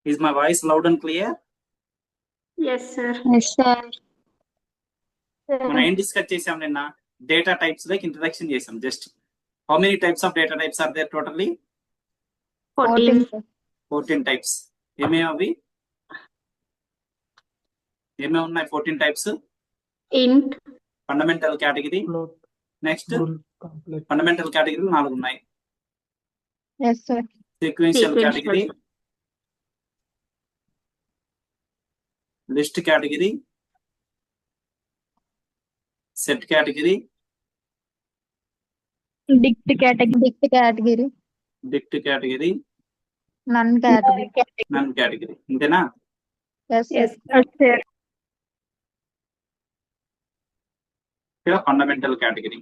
Is my voice loud and clear? Yes, sir. Yes, sir. మనం ఏం discuss చేసాం నిన్న? డేటా టైప్స్ లైక్ ఇంట్రడక్షన్ చేసాం. Just how many types of data types are there totally? 14 types. ఏమేమి అవి? ఏమేమి ఉన్నాయి? 14 types. Int, fundamental category, next fundamental category 4 ఉన్నాయి. Yes, sir. Sequential category, list category, set category, Dict category. Dict category, None category. None category. ఇంతేనా? Yes, yes, sir. Fundamental category.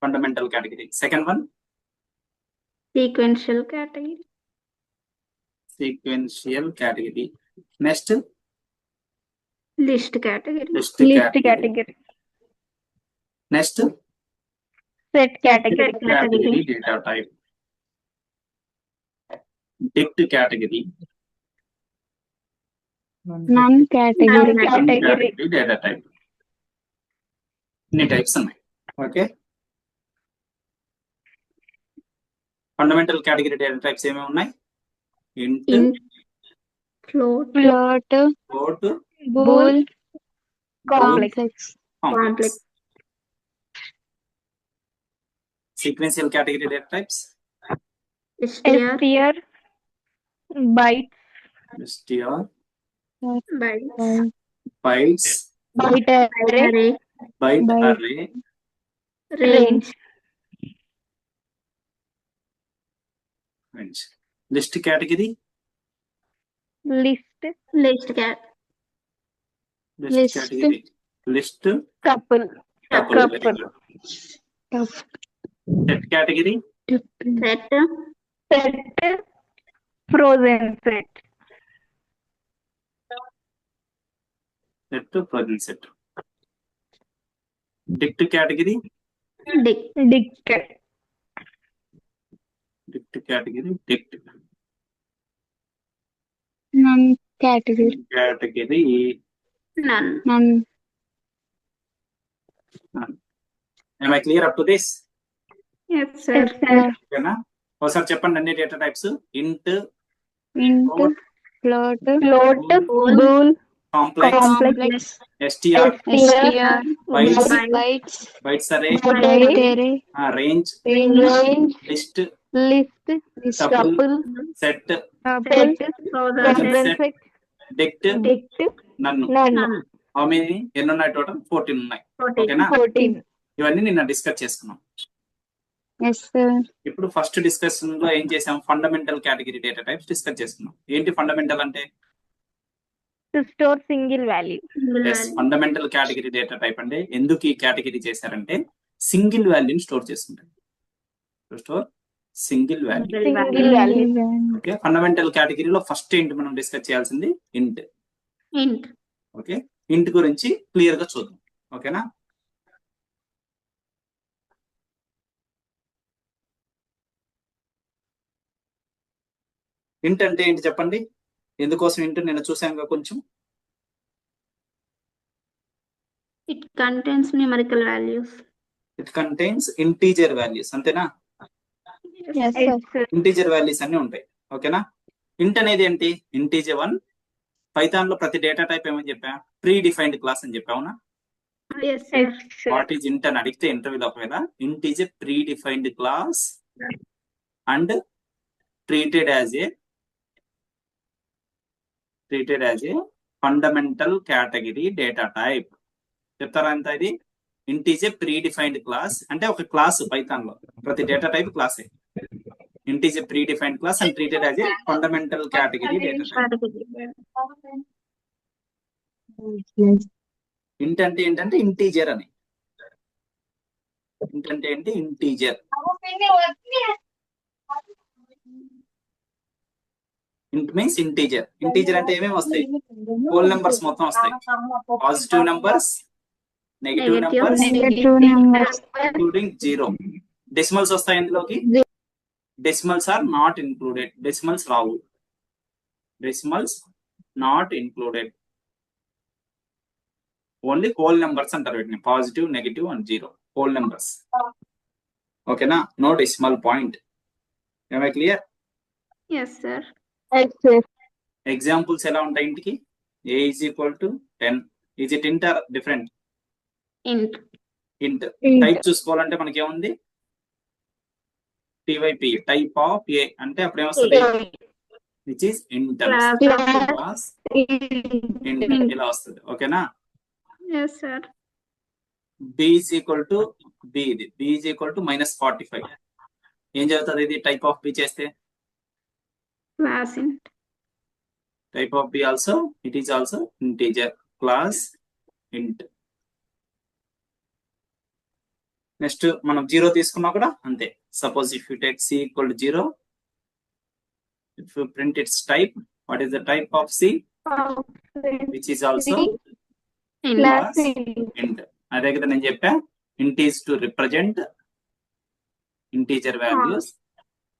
Fundamental category. Second one sequential category, sequential category. Next list category, list List category. category. Next Set category. Category data type. డిక్ట్ category, None category. Category. Data type. ఇన్ని types ఉన్నాయి. Okay, fundamental category data types ఏమేమి ఉన్నాయి? ఇంట్, int, float, Float. Float, Bool. Complex. Complex. Sequential category data types str, STR. Byte. str, bytes, bytes, Byte array. array, byte Byte. array, range, range. List category, List. list cat, list List. Category, list, Couple. tuple. Set category, set, Set. Frozen set. Set, present set. డిక్ట్ category, dict, Dict. డిక్ట్ category, డిక్ట్ None category. Category, none, None. am I clear up to this? yes, sir, Yes, sir. ఓకేనా? ఒకసారి చెప్పండి అన్ని data types. ఇంట్, Int. Float. Float. Bool. Complex, Complex. STR, STR. Bytes. Bytes. bytes array, Byte array. range, Range. list, List. Tuple. Tuple. set, Set. frozen Frozen set. set. dict, Dict. నన్ను. None. none, how many? ఎన్ని ఉన్నాయి total? 14 ఉన్నాయి. 14, ఓకేనా? 14. ఇవన్నీ నిన్న discuss చేసుకున్నాం. Yes, sir. ఇప్పుడు first discussion లో ఏం చేసాం? Fundamental category data types discuss చేసుకున్నాం. ఏంటి ఫండమెంటల్ అంటే? To store single value. single yes, value, fundamental category data type అంటే ఎందుకు ఈ కేటగిరీ చేశారంటే సింగిల్ వాల్యూని స్టోర్ చేసుకుంటాయి. Store single value. Single value. Okay, fundamental కేటగిరీలో ఫస్ట్ ఏంటి మనం డిస్కస్ చేయాల్సింది? ఇంట్. int, ఓకే, ఇంట్ గురించి క్లియర్ గా చూద్దాం. ఓకేనా? ఇంట్ అంటే ఏంటి చెప్పండి? ఎందుకోసం ఇంట్? నేను చూసాను కొంచెం. it contains numerical values, it contains integer values. అంతేనా? Yes, sir. ఇంటీజర్ వాల్యూస్ అన్ని ఉంటాయి. ఓకేనా? ఇంట్ అనేది ఏంటి? ఇంటీజర్ 1. పైథాన్ లో ప్రతి డేటా టైప్ ఏమని చెప్పా? ప్రీ డిఫైన్డ్ క్లాస్ అని చెప్పా. అవునా? yes, sir, Yes, sir. What is ఇంట్ అని అడిగితే ఇంటర్వ్యూలో ఒకవేళ integer predefined class and treated as a fundamental category data type. చెప్తారా ఎంత? ఇది ఇంటీజర్ ప్రీ డిఫైన్డ్ క్లాస్ అంటే ఒక క్లాస్ పైథాన్ లో ప్రతి డేటా టైప్ క్లాసే. Integer predefined class and treated as a fundamental category data type. category, int అంటే ఏంటంటే ఇంటీజర్ అని. ఇంట్ అంటే ఏంటి? ఇంటీజర్. ఇంట్ మీన్స్ ఇంటీజర్. ఇంటీజర్ అంటే ఏమేమి వస్తాయి? హోల్ నెంబర్స్ మొత్తం వస్తాయి. Positive numbers, negative numbers, Negative numbers. Including 0. Decimals వస్తాయి ఇందులోకి, decimals are not included, decimals రావు, decimals not included, only whole numbers అంటారు వీటిని, positive, negative and zero, whole numbers. ఓకేనా, నో డెసిమల్ పాయింట్. ఏమై clear? Yes, sir. Yes, sir. Examples ఎలా ఉంటాయి ఇంటికి? a is equal to 10. Is it int or different? Int. int. Int. Type చూసుకోవాలంటే మనకి ఏముంది? typ, టైప్ ఆఫ్ a అంటే అప్పుడు ఏమొస్తుంది? Which is int. Class. int ఇలా వస్తుంది. ఓకేనా? Yes, sir. b is equal to b, ఇది b is equal to -45. ఏం చదువుతుంది ఇది టైప్ ఆఫ్ b చేస్తే? Class int. Type of b also, it is also integer, class int. Next మనం 0 తీసుకున్నా కూడా అంతే. Suppose if you take c equal to 0, if you print its type, what is the type of c? Which is also Int. class int. అదే కదా నేను చెప్పా, int is to represent integer values.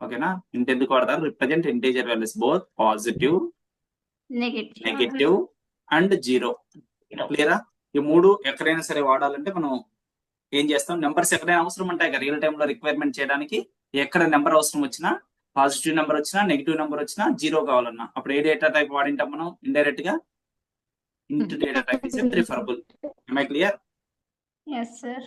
ఓకేనా, int ఎందుకు వాడతారు? Represent integer values, both positive, Negative. Negative and zero. క్లియరా? ఈ మూడు ఎక్కడైనా సరే వాడాలంటే మనం ఏం చేస్తాం, నెంబర్స్ ఎక్కడైనా అవసరం ఉంటాయి కదా రియల్ టైమ్ లో రిక్వైర్మెంట్ చేయడానికి. ఎక్కడ నెంబర్ అవసరం వచ్చినా, పాజిటివ్ నెంబర్ వచ్చినా, నెగిటివ్ నెంబర్ వచ్చినా, జీరో కావాలన్నా అప్పుడు ఏ డేటా టైప్ వాడింటాం మనం? ఇండైరెక్ట్ గా ఇంట్ data type is preferable. am I clear? Yes, sir.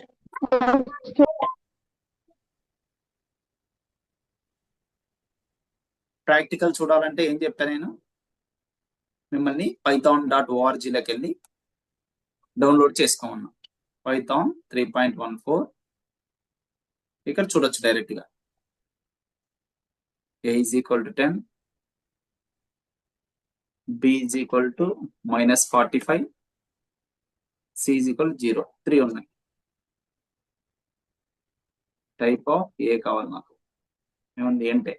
Practical చూడాలంటే ఏం చెప్తా నేను, మిమ్మల్ని python.org లోకి వెళ్ళి డౌన్లోడ్ చేసుకోమన్నా. Python 3.14 ఇక్కడ చూడొచ్చు డైరెక్ట్ గా. a is equal to 10, b is equal to -45, c is equal to 0. 3 ఉన్నాయి. టైప్ ఆఫ్ a కావాలి నాకు, ఏముంది అంటే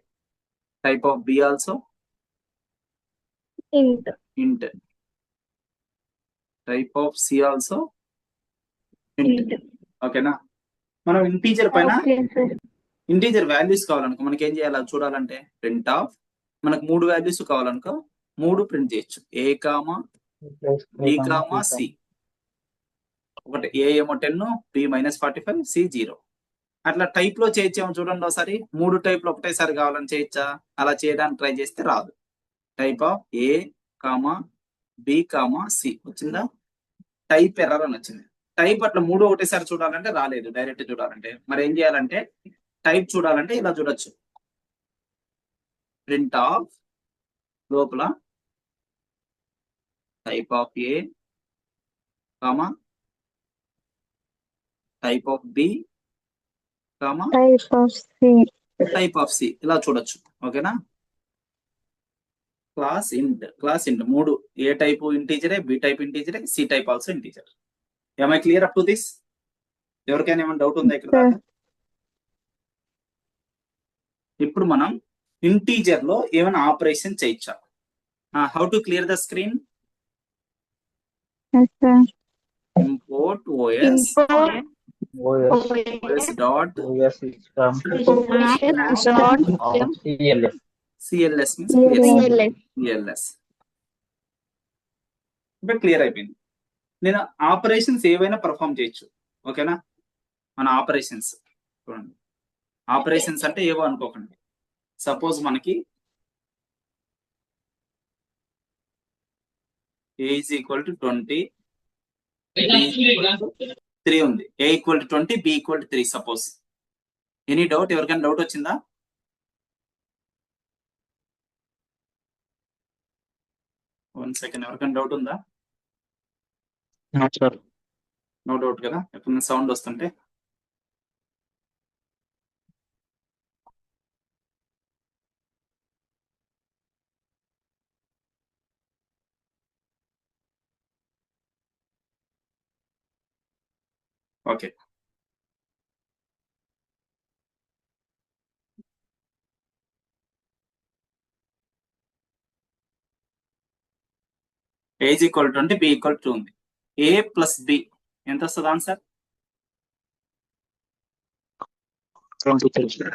type of b also Int. int, type of c also int. Int. ఓకేనా, మనం ఇంటీజర్ పైన Okay, sir. ఇంటీజర్ వాల్యూస్ కావాలనుకో మనకి ఏం చేయాలి చూడాలంటే, ప్రింట్ ఆఫ్, మనకు 3 వాల్యూస్ కావాలనుకో 3 ప్రింట్ చేయొచ్చు, a comma b comma c. ఒకటి a ఏమో 10, b -45, c 0. అట్లా టైప్ లో చేయొచ్చేమో చూడండి ఒకసారి. 3 టైప్ లో ఒకటేసారి కావాలని చేయొచ్చా? అలా చేయడానికి ట్రై చేస్తే రాదు. Type of a comma b comma c వచ్చిందా? టైప్ ఎర్రర్ అని వచ్చింది. టైప్ అట్లా 3 ఒకటేసారి చూడాలంటే రాలేదు, డైరెక్ట్ చూడాలంటే. మరి ఏం చేయాలంటే, టైప్ చూడాలంటే ఇలా చూడొచ్చు, ప్రింట్ ఆఫ్ లోపల type of A comma type of B comma Type of C. Type of C ఇలా చూడొచ్చు. ఓకేనా, class int, class int 3, A type ఇంటీజరే, బి టైప్ ఇంటీజరే, సి టైప్ ఆల్సో ఇంటీజర్. ఏమై క్లియర్ అప్ టు దిస్? ఎవరికైనా ఏమైనా doubt ఉందా ఇక్కడ దాకా? ఇప్పుడు మనం ఇంటీజర్ లో ఏమైనా ఆపరేషన్ చేయొచ్చా? How to clear the screen? Yes, sir. Import OS Import OS dot OS is from CLS. CLS means CLS. CLS. ఇప్పుడు క్లియర్ అయిపోయింది. నేను ఆపరేషన్స్ ఏవైనా పర్ఫామ్ చేయొచ్చు. ఓకేనా, మన ఆపరేషన్స్ చూడండి. ఆపరేషన్స్ అంటే ఏవో అనుకోకండి. సపోజ్ మనకి a is equal to 20, b is equal to 3 ఉంది. a equal to 20, b equal to 3 suppose. Any doubt? ఎవరికైనా డౌట్ వచ్చిందా? వన్ సెకండ్, ఎవరికైనా డౌట్ ఉందా? Not sure. నో డౌట్ కదా, ఎప్పుడు సౌండ్ వస్తుంటే. Okay, a is equal to 20, b equal to 2 ఉంది. a plus b ఎంత వస్తుంది ఆన్సర్? 23.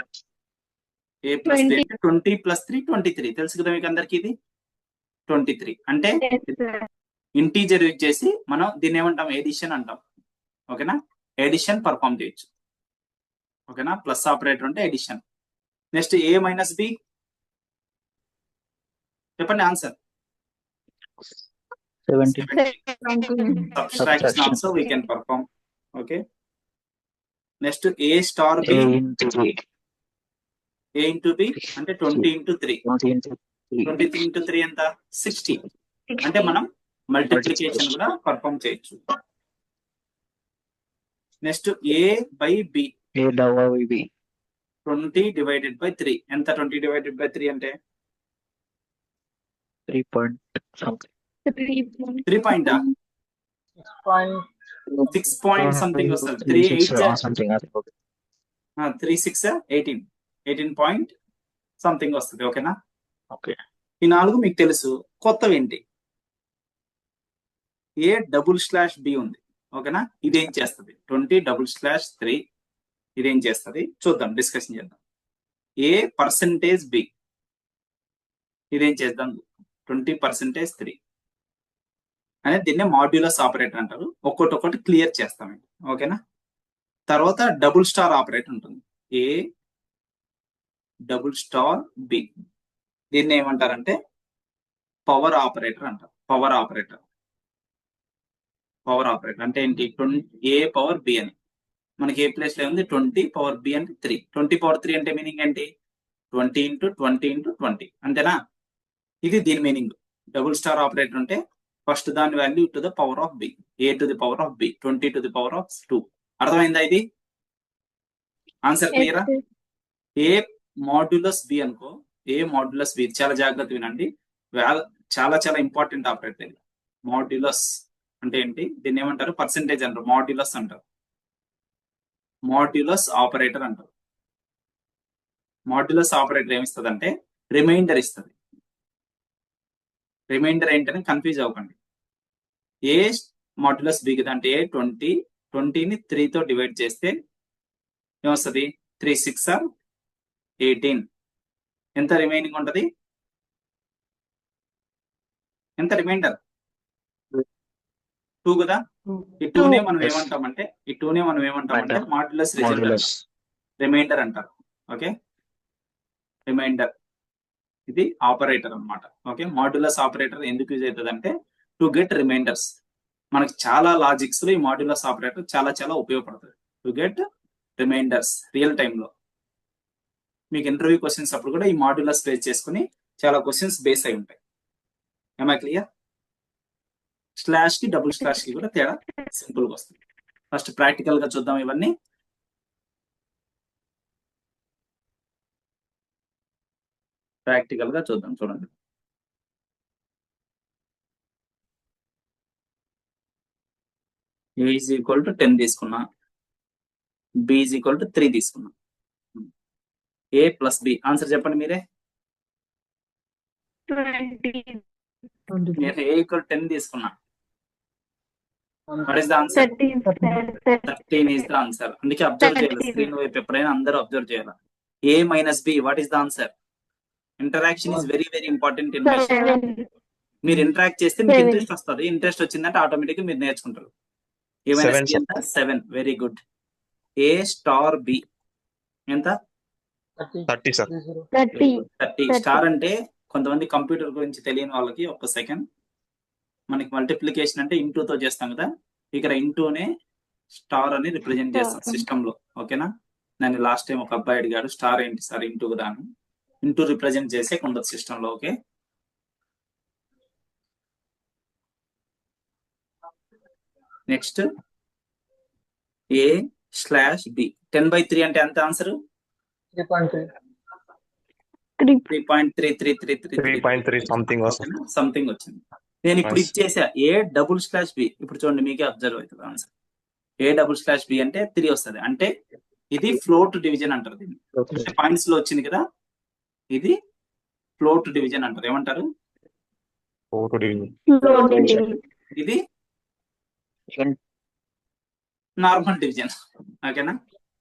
ఏ ప్లస్ బి 20. అంటే 20 ప్లస్ 3 23 తెలుసు కదా మీకు అందరికి ఇది 23 అంటే Yes, sir. ఇంటీజర్ యూజ్ చేసి మనం దీన్ని ఏమంటాం ఎడిషన్ అంటాం ఓకేనా ఎడిషన్ పర్ఫామ్ చేయొచ్చు ఓకేనా ప్లస్ ఆపరేటర్ అంటే addition next A minus B చెప్పండి answer 17. 17. Subtraction also we can perform okay next A star B A into B. A into B అంటే 20 ఇంటూ 3 20 into 3. 23 ఇంటూ 3 ఎంత 60 అంటే మనం మల్టిప్లికేషన్ కూడా పర్ఫామ్ చేయొచ్చు next A by B A double B. 20 divided by 3 ఎంత 20 divided by 3 అంటే 3 point something. 3 point 6 point something వస్తుంది 3 8 something. I think. Okay. 3 6 18 point something వస్తుంది ఓకేనా Okay. ఈ 4 మీకు తెలుసు కొత్తవి ఏంటి ఏ డబుల్ స్లాష్ బి ఉంది ఓకేనా ఇదేం చేస్తుంది 20/3 ఇదేం చేస్తుంది చూద్దాం డిస్కషన్ చేద్దాం ఏ పర్సెంటేజ్ బి ఇదేం చేద్దాం 20%3 అనేది దీన్నే మాడ్యులస్ ఆపరేటర్ అంటారు ఒక్కొక్కటి క్లియర్ చేస్తామండి ఓకేనా తర్వాత డబుల్ స్టార్ ఆపరేటర్ ఉంటుంది ఏ డబుల్ స్టార్ బి దీన్ని ఏమంటారంటే పవర్ ఆపరేటర్ అంటారు పవర్ ఆపరేటర్ అంటే ఏంటి ఏ పవర్ బి అని మనకి ఏ ప్లేస్ లో ఉంది 20 పవర్ బి అంటే 3 20 పవర్ 3 అంటే మీనింగ్ ఏంటి 20 ఇంటూ 20 ఇంటూ 20 అంతేనా ఇది దీని మీనింగ్ డబుల్ స్టార్ ఆపరేటర్ అంటే ఫస్ట్ దాని value to the power of B A to the power of B 20 to the power of 2 అర్థమైందా ఇది ఆన్సర్ Yes, క్లియరా sir. ఏ మాడ్యులస్ బి అనుకో ఏ మాడ్యులస్ బి చాలా జాగ్రత్త వినండి చాలా చాలా ఇంపార్టెంట్ ఆపరేటర్ మాడ్యులస్ అంటే ఏంటి దీన్ని ఏమంటారు పర్సెంటేజ్ అంటారు మాడ్యులస్ అంటారు మాడ్యులస్ ఆపరేటర్ అంటారు మాడ్యులస్ ఆపరేటర్ ఏమిస్తుంది అంటే రిమైండర్ ఇస్తుంది రిమైండర్ ఏంటని కన్ఫ్యూజ్ అవ్వకండి ఏ మాడ్యులస్ బి కదా అంటే 20ని 3తో డివైడ్ చేస్తే ఏమొస్తుంది 3 6 18 ఎంత రిమైనింగ్ ఉంటది ఎంత రిమైండర్ 2 కదా ఈ 2నే మనం ఏమంటామంటే మాడ్యులస్ Modulus. రిమైండర్ అంటారు ఓకే రిమైండర్ ఇది ఆపరేటర్ అన్నమాట ఓకే మాడ్యులస్ ఆపరేటర్ ఎందుకు యూజ్ అవుతుంది అంటే టు గెట్ రిమైండర్స్ మనకి చాలా లాజిక్స్ లో ఈ మాడ్యులస్ ఆపరేటర్ చాలా చాలా ఉపయోగపడుతుంది టు గెట్ రిమైండర్స్ రియల్ టైంలో మీకు ఇంటర్వ్యూ క్వశ్చన్స్ అప్పుడు కూడా ఈ మాడ్యులస్ బేస్ చేసుకుని చాలా క్వశ్చన్స్ బేస్ అయి ఉంటాయి ఏమా క్లియర్ స్లాష్ కి డబుల్ స్లాష్ కి కూడా తేడా సింపుల్ గా వస్తుంది ఫస్ట్ ప్రాక్టికల్ గా చూద్దాం ఇవన్నీ ప్రాక్టికల్ గా చూద్దాం చూడండి ఏ ఈజ్ ఈక్వల్ టు 10 తీసుకున్నా బి ఈజ్ ఈక్వల్ టు 3 తీసుకున్నా ఏ ప్లస్ బి ఆన్సర్ చెప్పండి మీరే 20. నేను ఏ ఈక్వల్ 10 తీసుకున్నా what is the answer 13 is the answer అందుకే అబ్జర్వ్ చేయాలి 13. స్క్రీన్ వైపు ఎప్పుడైనా అందరూ అబ్జర్వ్ చేయాలి A minus B what is the answer interaction is very very important in 7. మీరు ఇంటరాక్ట్ చేస్తే మీకు 7. ఇంట్రెస్ట్ వస్తుంది ఇంట్రెస్ట్ వచ్చిందంటే ఆటోమేటిక్ గా మీరు నేర్చుకుంటారు ఏమైనా 7, ఎంత 7 వెరీ గుడ్ ఏ స్టార్ బి ఎంత 30 sir. 30. 30 స్టార్ అంటే కొంతమంది కంప్యూటర్ గురించి తెలియని వాళ్ళకి ఒక సెకండ్ మనకి మల్టిప్లికేషన్ అంటే ఇంటూ తో చేస్తాం కదా ఇక్కడ ఇంటూనే స్టార్ అని రిప్రజెంట్ చేస్తాం సిస్టమ్ లో ఓకేనా నన్ను లాస్ట్ టైం ఒక అబ్బాయి అడిగాడు స్టార్ ఏంటి సార్ ఇంటూ కదా అని ఇంటూ రిప్రజెంట్ చేసే ఉండదు సిస్టమ్ లో ఓకే నెక్స్ట్ ఏ స్లాష్ బి 10/3 అంటే ఎంత ఆన్సర్ 3.3 something was. సంథింగ్ వచ్చింది నేను ఇప్పుడు ఇచ్చేసా ఏ డబుల్ స్లాష్ బి ఇప్పుడు చూడండి మీకే అబ్జర్వ్ అవుతుంది ఆన్సర్ ఏ డబుల్ స్లాష్ బి అంటే 3 వస్తుంది అంటే ఇది ఫ్లోట్ డివిజన్ అంటారు దీన్ని పాయింట్స్ లో వచ్చింది కదా ఇది ఫ్లోట్ డివిజన్ అంటారు ఏమంటారు 4 to division. ఇది నార్మల్ డివిజన్ ఓకేనా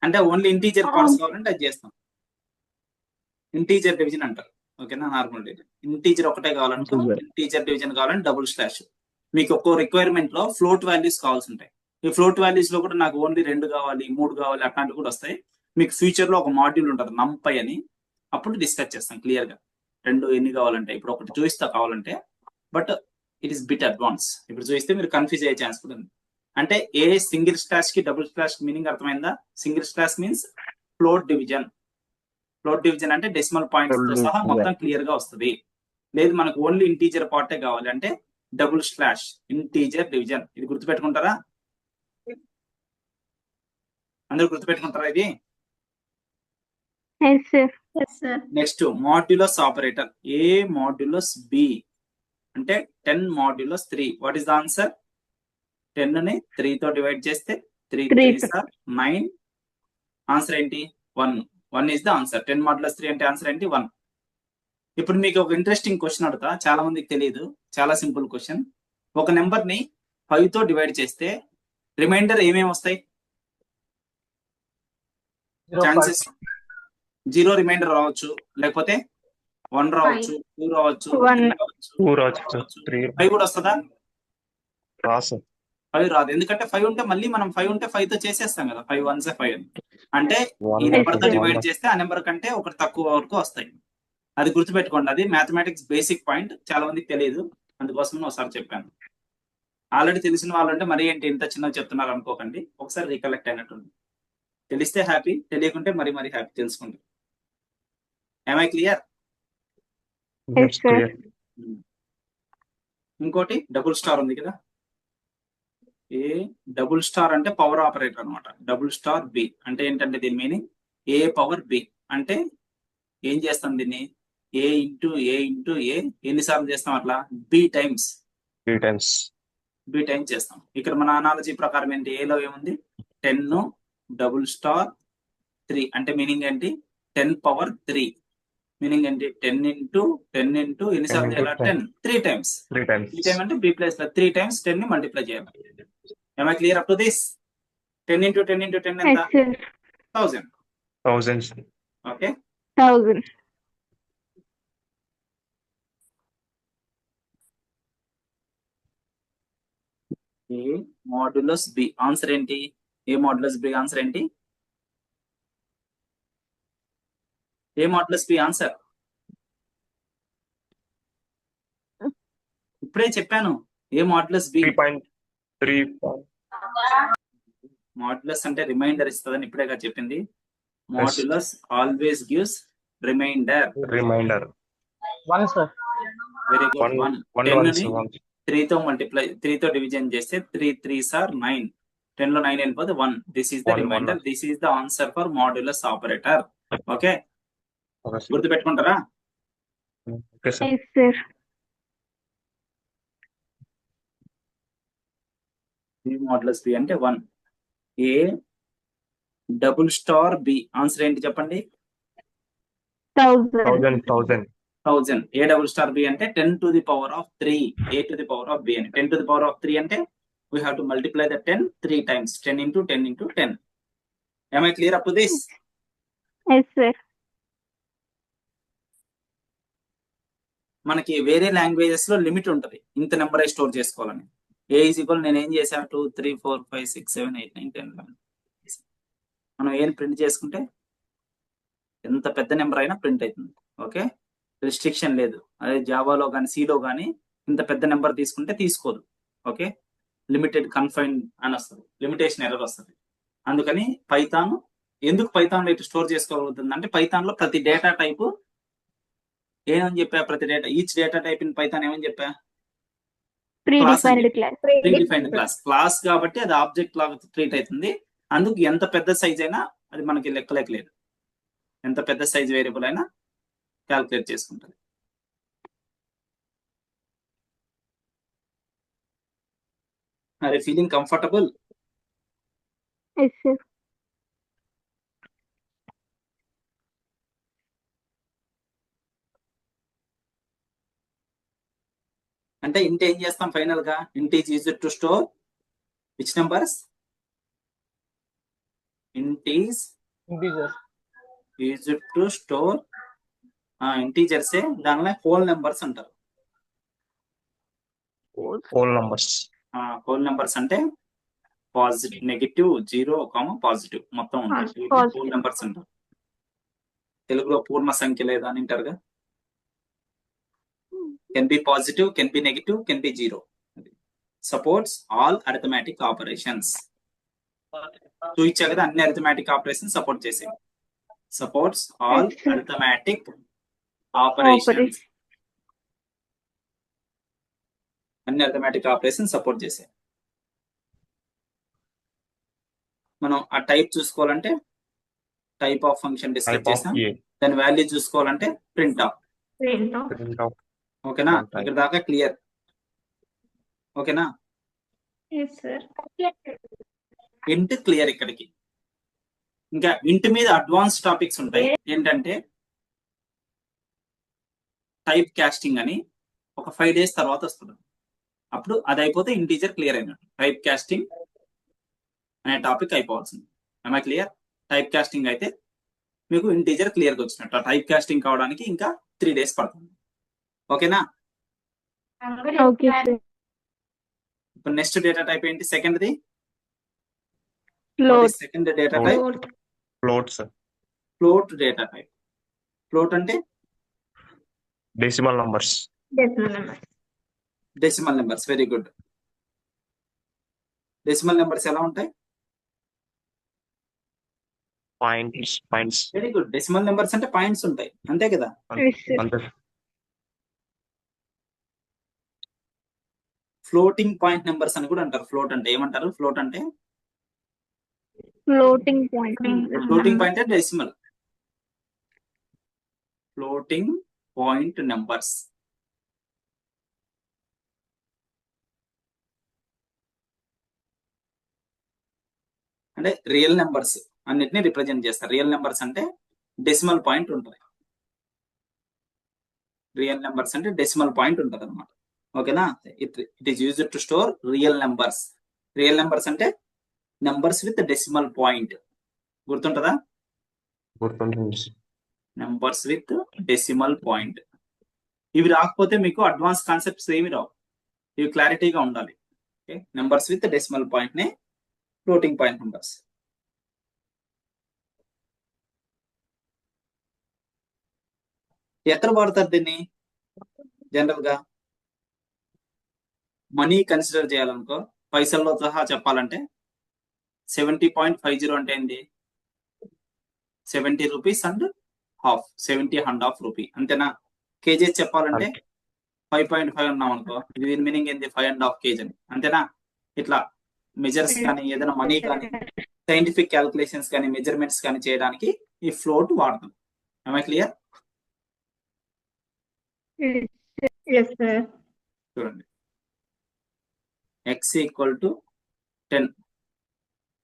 అంటే ఓన్లీ ఇంటీజర్ పార్ట్స్ కావాలంటే అది చేస్తాం. ఇంటీజర్ డివిజన్ అంటారు. ఓకేనా, నార్మల్ డివిజన్. ఇంటీజర్ ఒకటే కావాలనుకో Integer. ఇంటీజర్ డివిజన్ కావాలంటే డబుల్ స్లాష్. మీకు ఒక్కో రిక్వైర్మెంట్ లో ఫ్లోట్ వాల్యూస్ కావాల్సి ఉంటాయి. ఈ ఫ్లోట్ వాల్యూస్ లో కూడా నాకు ఓన్లీ 2 కావాలి 3 కావాలి అట్లాంటివి కూడా వస్తాయి. మీకు ఫ్యూచర్ లో ఒక మాడ్యూల్ ఉంటుంది NumPy అని, అప్పుడు డిస్కస్ చేస్తాం క్లియర్ గా 2 ఎన్ని కావాలంటే. ఇప్పుడు ఒకటి చూపిస్తా కావాలంటే, but it is bit advance. ఇప్పుడు చూస్తే మీరు కన్ఫ్యూజ్ అయ్యే ఛాన్స్ కూడా ఉంది. అంటే ఏ సింగిల్ స్లాష్ కి డబుల్ స్లాష్ మీనింగ్ అర్థమైందా? Single slash means float division. Float division అంటే డెసిమల్ పాయింట్స్ తో సహా మొత్తం క్లియర్ గా వస్తుంది. లేదు మనకు ఓన్లీ ఇంటీజర్ పార్టే కావాలి అంటే డబుల్ స్లాష్ ఇంటీజర్ డివిజన్. ఇది గుర్తుపెట్టుకుంటారా? అందరూ గుర్తుపెట్టుకుంటారా ఇది? Yes, sir. Yes, sir. Next modulus operator. A modulus B అంటే 10 modulus 3. What is the answer? 10 ని 3 తో డివైడ్ చేస్తే 3 Three. 3s are 9. ఆన్సర్ ఏంటి? 1. 1 ఈస్ ద ఆన్సర్. 10 మాడ్యులస్ 3 అంటే ఆన్సర్ ఏంటి? 1. ఇప్పుడు మీకు ఒక ఇంట్రెస్టింగ్ క్వశ్చన్ అడుగుతా, చాలా మందికి తెలియదు. చాలా సింపుల్ క్వశ్చన్. ఒక నెంబర్ ని 5 తో డివైడ్ చేస్తే రిమైండర్ ఏమేమి వస్తాయి? ఛాన్సెస్ 0 రిమైండర్ రావచ్చు, లేకపోతే 1 రావచ్చు, 2 రావచ్చు, 1. 3 రావచ్చు, 2 రావచ్చు, 3 5 కూడా వస్తుందా? రాసు. 5 రాదు. ఎందుకంటే 5 ఉంటే మళ్ళీ మనం 5 ఉంటే 5 తో చేసేస్తాం కదా. 5 1s 5 అంటే ఈ 1 నెంబర్ తో Yes, డివైడ్ చేస్తే ఆ నెంబర్ కంటే ఒకటి తక్కువ వరకు వస్తాయి. అది గుర్తుపెట్టుకోండి. అది మ్యాథమెటిక్స్ బేసిక్ పాయింట్, చాలా మందికి తెలియదు, అందుకోసం ఒకసారి చెప్పాను. ఆల్రెడీ తెలిసిన వాళ్ళు అంటే మరి ఏంటి ఇంత చిన్నగా చెప్తున్నారు అనుకోకండి, ఒకసారి రికలెక్ట్ అయినట్టుంది. తెలిస్తే హ్యాపీ, తెలియకుంటే మరి మరి హ్యాపీ తెలుసుకోండి. Am I clear? Yes, sir. ఇంకోటి డబుల్ స్టార్ ఉంది కదా. ఏ డబుల్ స్టార్ అంటే పవర్ ఆపరేటర్ అన్నమాట. డబుల్ స్టార్ బి అంటే ఏంటంటే దీని మీనింగ్ ఏ పవర్ బి అంటే ఏం చేస్తాం దీన్ని? ఏ ఇంటూ ఏ ఇంటూ ఏ ఎన్నిసార్లు చేస్తాం అట్లా? B times 3 times. B times చేస్తాం. ఇక్కడ మన అనాలజీ ప్రకారం ఏంటి? ఏలో ఏముంది? 10 డబుల్ స్టార్ 3 అంటే మీనింగ్ ఏంటి? 10 పవర్ 3 మీనింగ్ ఏంటి? 10 ఇంటూ ఎన్నిసార్లు 10 చేయాలి? into 10. 10 3 టైమ్స్. 3 times. 3 టైమ్ అంటే బి ప్లేస్ లో 3 టైమ్స్ 10 ని మల్టిప్లై చేయాలి. Am I clear up to this? 10 into 10 into 10 ఎంత? Yes, sir. 1000. Thousands. Okay, 1000. A modulus B answer ఏంటి? ఏ మాడ్యులస్ బి ఆన్సర్ ఏంటి? A modulus B answer? ఇప్పుడే చెప్పాను. A modulus B? 3.3. Modulus అంటే reminder ఇస్తుందని ఇప్పుడే కదా చెప్పింది. Modulus always gives reminder. Reminder. 1 sir. Very good. 1 10 ones, ని 1. 3 తో మల్టిప్లై 3 తో డివిజన్ చేస్తే 3 3s are 9. 10 లో 9 వెళ్ళిపోతే 1. This is the 1, reminder. This is the answer for modulus operator. Okay, Okay, sir. గుర్తు పెట్టుకుంటారా? Okay, sir. Yes, sir. A modulus B అంటే 1. A double star B answer ఏంటి చెప్పండి? 1000. 1000. ఏ డబుల్ స్టార్ బి అంటే 10 to the power of 3. A to the power of b అని. 10 to the power of 3 అంటే we have to multiply the 10 3 times. 10 into 10 into 10. Am I clear up to this? Yes, sir. మనకి వేరే languages లో limit ఉంటుంది ఇంత number store చేసుకోవాలని. ఏ is equal నేను ఏం చేశాను? 2 3 4 5 6 7 8 9 10 11. మనం ఏం ప్రింట్ చేసుకుంటే ఎంత పెద్ద నెంబర్ అయినా ప్రింట్ అవుతుంది. ఓకే, రిస్ట్రిక్షన్ లేదు. అదే జావాలో కానీ సిలో కానీ ఇంత పెద్ద నెంబర్ తీసుకుంటే తీసుకోదు. ఓకే, లిమిటెడ్ కన్ఫైన్ అని వస్తుంది, లిమిటేషన్ ఎర్రర్ వస్తుంది. అందుకని పైథాన్ ఎందుకు పైథాన్ లో ఇటు స్టోర్ చేసుకోగలుగుతుంది అంటే పైథాన్ లో ప్రతి డేటా టైప్ ఏమని చెప్పా? ప్రతి data each data type in Python ఏమని చెప్పా? Predefined class. ప్రీడిఫైన్డ్ క్లాస్ కాబట్టి అది ఆబ్జెక్ట్ లాగా ట్రీట్ అవుతుంది. అందుకు ఎంత పెద్ద సైజ్ అయినా అది మనకి లెక్కలేదు. ఎంత పెద్ద సైజ్ వేరియబుల్ అయినా క్యాల్కులేట్ చేసుకుంటుంది. Are you feeling comfortable? Yes, sir. అంటే ఇంట్ ఏం చేస్తాం ఫైనల్ గా? Int is used to store which numbers? Int is Integer. Use to store ఇంటీజర్సే దానిలో హోల్ నెంబర్స్ అంటారు. Whole numbers. హోల్ నెంబర్స్ అంటే పాజిటివ్, నెగిటివ్, 0, పాజిటివ్ మొత్తం ఉంటాయి. Positive. హోల్ నెంబర్స్ అంటారు. తెలుగులో పూర్ణ సంఖ్య లేదా అని అంటారుగా. Can be positive, can be negative, can be 0. Supports all arithmetic operations. చూయించా కదా అన్ని అరిథమెటిక్ ఆపరేషన్స్ సపోర్ట్ చేసే. Supports all Yes, sir. Arithmetic operations. అన్ని అరిథమెటిక్ ఆపరేషన్ సపోర్ట్ చేసే. మనం ఆ టైప్ చూసుకోవాలంటే type of function discuss Type of చేసాం. A. దాని వాల్యూ చూసుకోవాలంటే print of. Print of. Print of ఓకేనా? one type. ఇక్కడ దాకా క్లియర్. ఓకేనా? Yes, sir. ఇంట్ క్లియర్ ఇక్కడికి. ఇంకా ఇంట్ మీద అడ్వాన్స్ టాపిక్స్ ఉంటాయి. ఏంటంటే టైప్ కాస్టింగ్ అని ఒక 5 days తర్వాత వస్తుంది. అప్పుడు అది అయిపోతే ఇంటీజర్ క్లియర్ అయినట్టు. టైప్ కాస్టింగ్ అనే టాపిక్ అయిపోవాల్సింది. ఏమై క్లియర్? టైప్ కాస్టింగ్ అయితే మీకు ఇంటీజర్ క్లియర్గా వచ్చినట్టు. టైప్ కాస్టింగ్ కావడానికి ఇంకా 3 days పడుతుంది. ఓకేనా? Okay, sir. ఇప్పుడు నెక్స్ట్ డేటా టైప్ ఏంటి? సెకండ్ది Float. Second data type Float. Float, sir. Float data type. Float అంటే Decimal numbers. Decimal number. Decimal numbers. Very good. Decimal numbers ఎలా ఉంటాయి? Points. Very good. Decimal numbers అంటే points ఉంటాయి, అంతే కదా? Yes, sir. Under floating point numbers అని కూడా అంటారు. ఫ్లోట్ అంటే ఏమంటారు? ఫ్లోట్ అంటే Floating point. ఫ్లోటింగ్ పాయింట్ అంటే డెసిమల్. Floating point numbers. అంటే రియల్ నెంబర్స్ అన్నిటిని రిప్రజెంట్ చేస్తారు. రియల్ నెంబర్స్ అంటే డెసిమల్ పాయింట్ ఉంటుంది. రియల్ నెంబర్స్ అంటే డెసిమల్ పాయింట్ ఉంటుంది అనమాట. ఓకేనా? It is used to store real numbers. Real numbers అంటే నెంబర్స్ విత్ డెసిమల్ పాయింట్. గుర్తుంటుందా? గుర్తుంటుంది. Numbers with decimal point. ఇవి రాకపోతే మీకు అడ్వాన్స్ కాన్సెప్ట్స్ ఏమి రావు. ఇవి క్లారిటీగా ఉండాలి. Okay, numbers with decimal point నే ఫ్లోటింగ్ పాయింట్ నెంబర్స్. ఎక్కడ వాడతారు దీన్ని? జనరల్ గా మనీ కన్సిడర్ చేయాలనుకో, పైసల్లో సహా చెప్పాలంటే 70.50 అంటే ఏంటి? 70 రూపీస్ అండ్ హాఫ్. 70.5 రూపీ, అంతేనా? కేజీస్ చెప్పాలంటే 5.5 ఉన్నాం అనుకో, దీని మీనింగ్ ఏంది? 5.5 kg అని, అంతేనా? ఇట్లా మెజర్స్ కానీ ఏదైనా మనీ కానీ సైంటిఫిక్ క్యాల్కులేషన్స్ కానీ మెజర్మెంట్స్ కానీ చేయడానికి ఈ ఫ్లోట్ వాడతాం. ఏమై క్లియర్? Yes, sir. చూడండి, x equal to 10.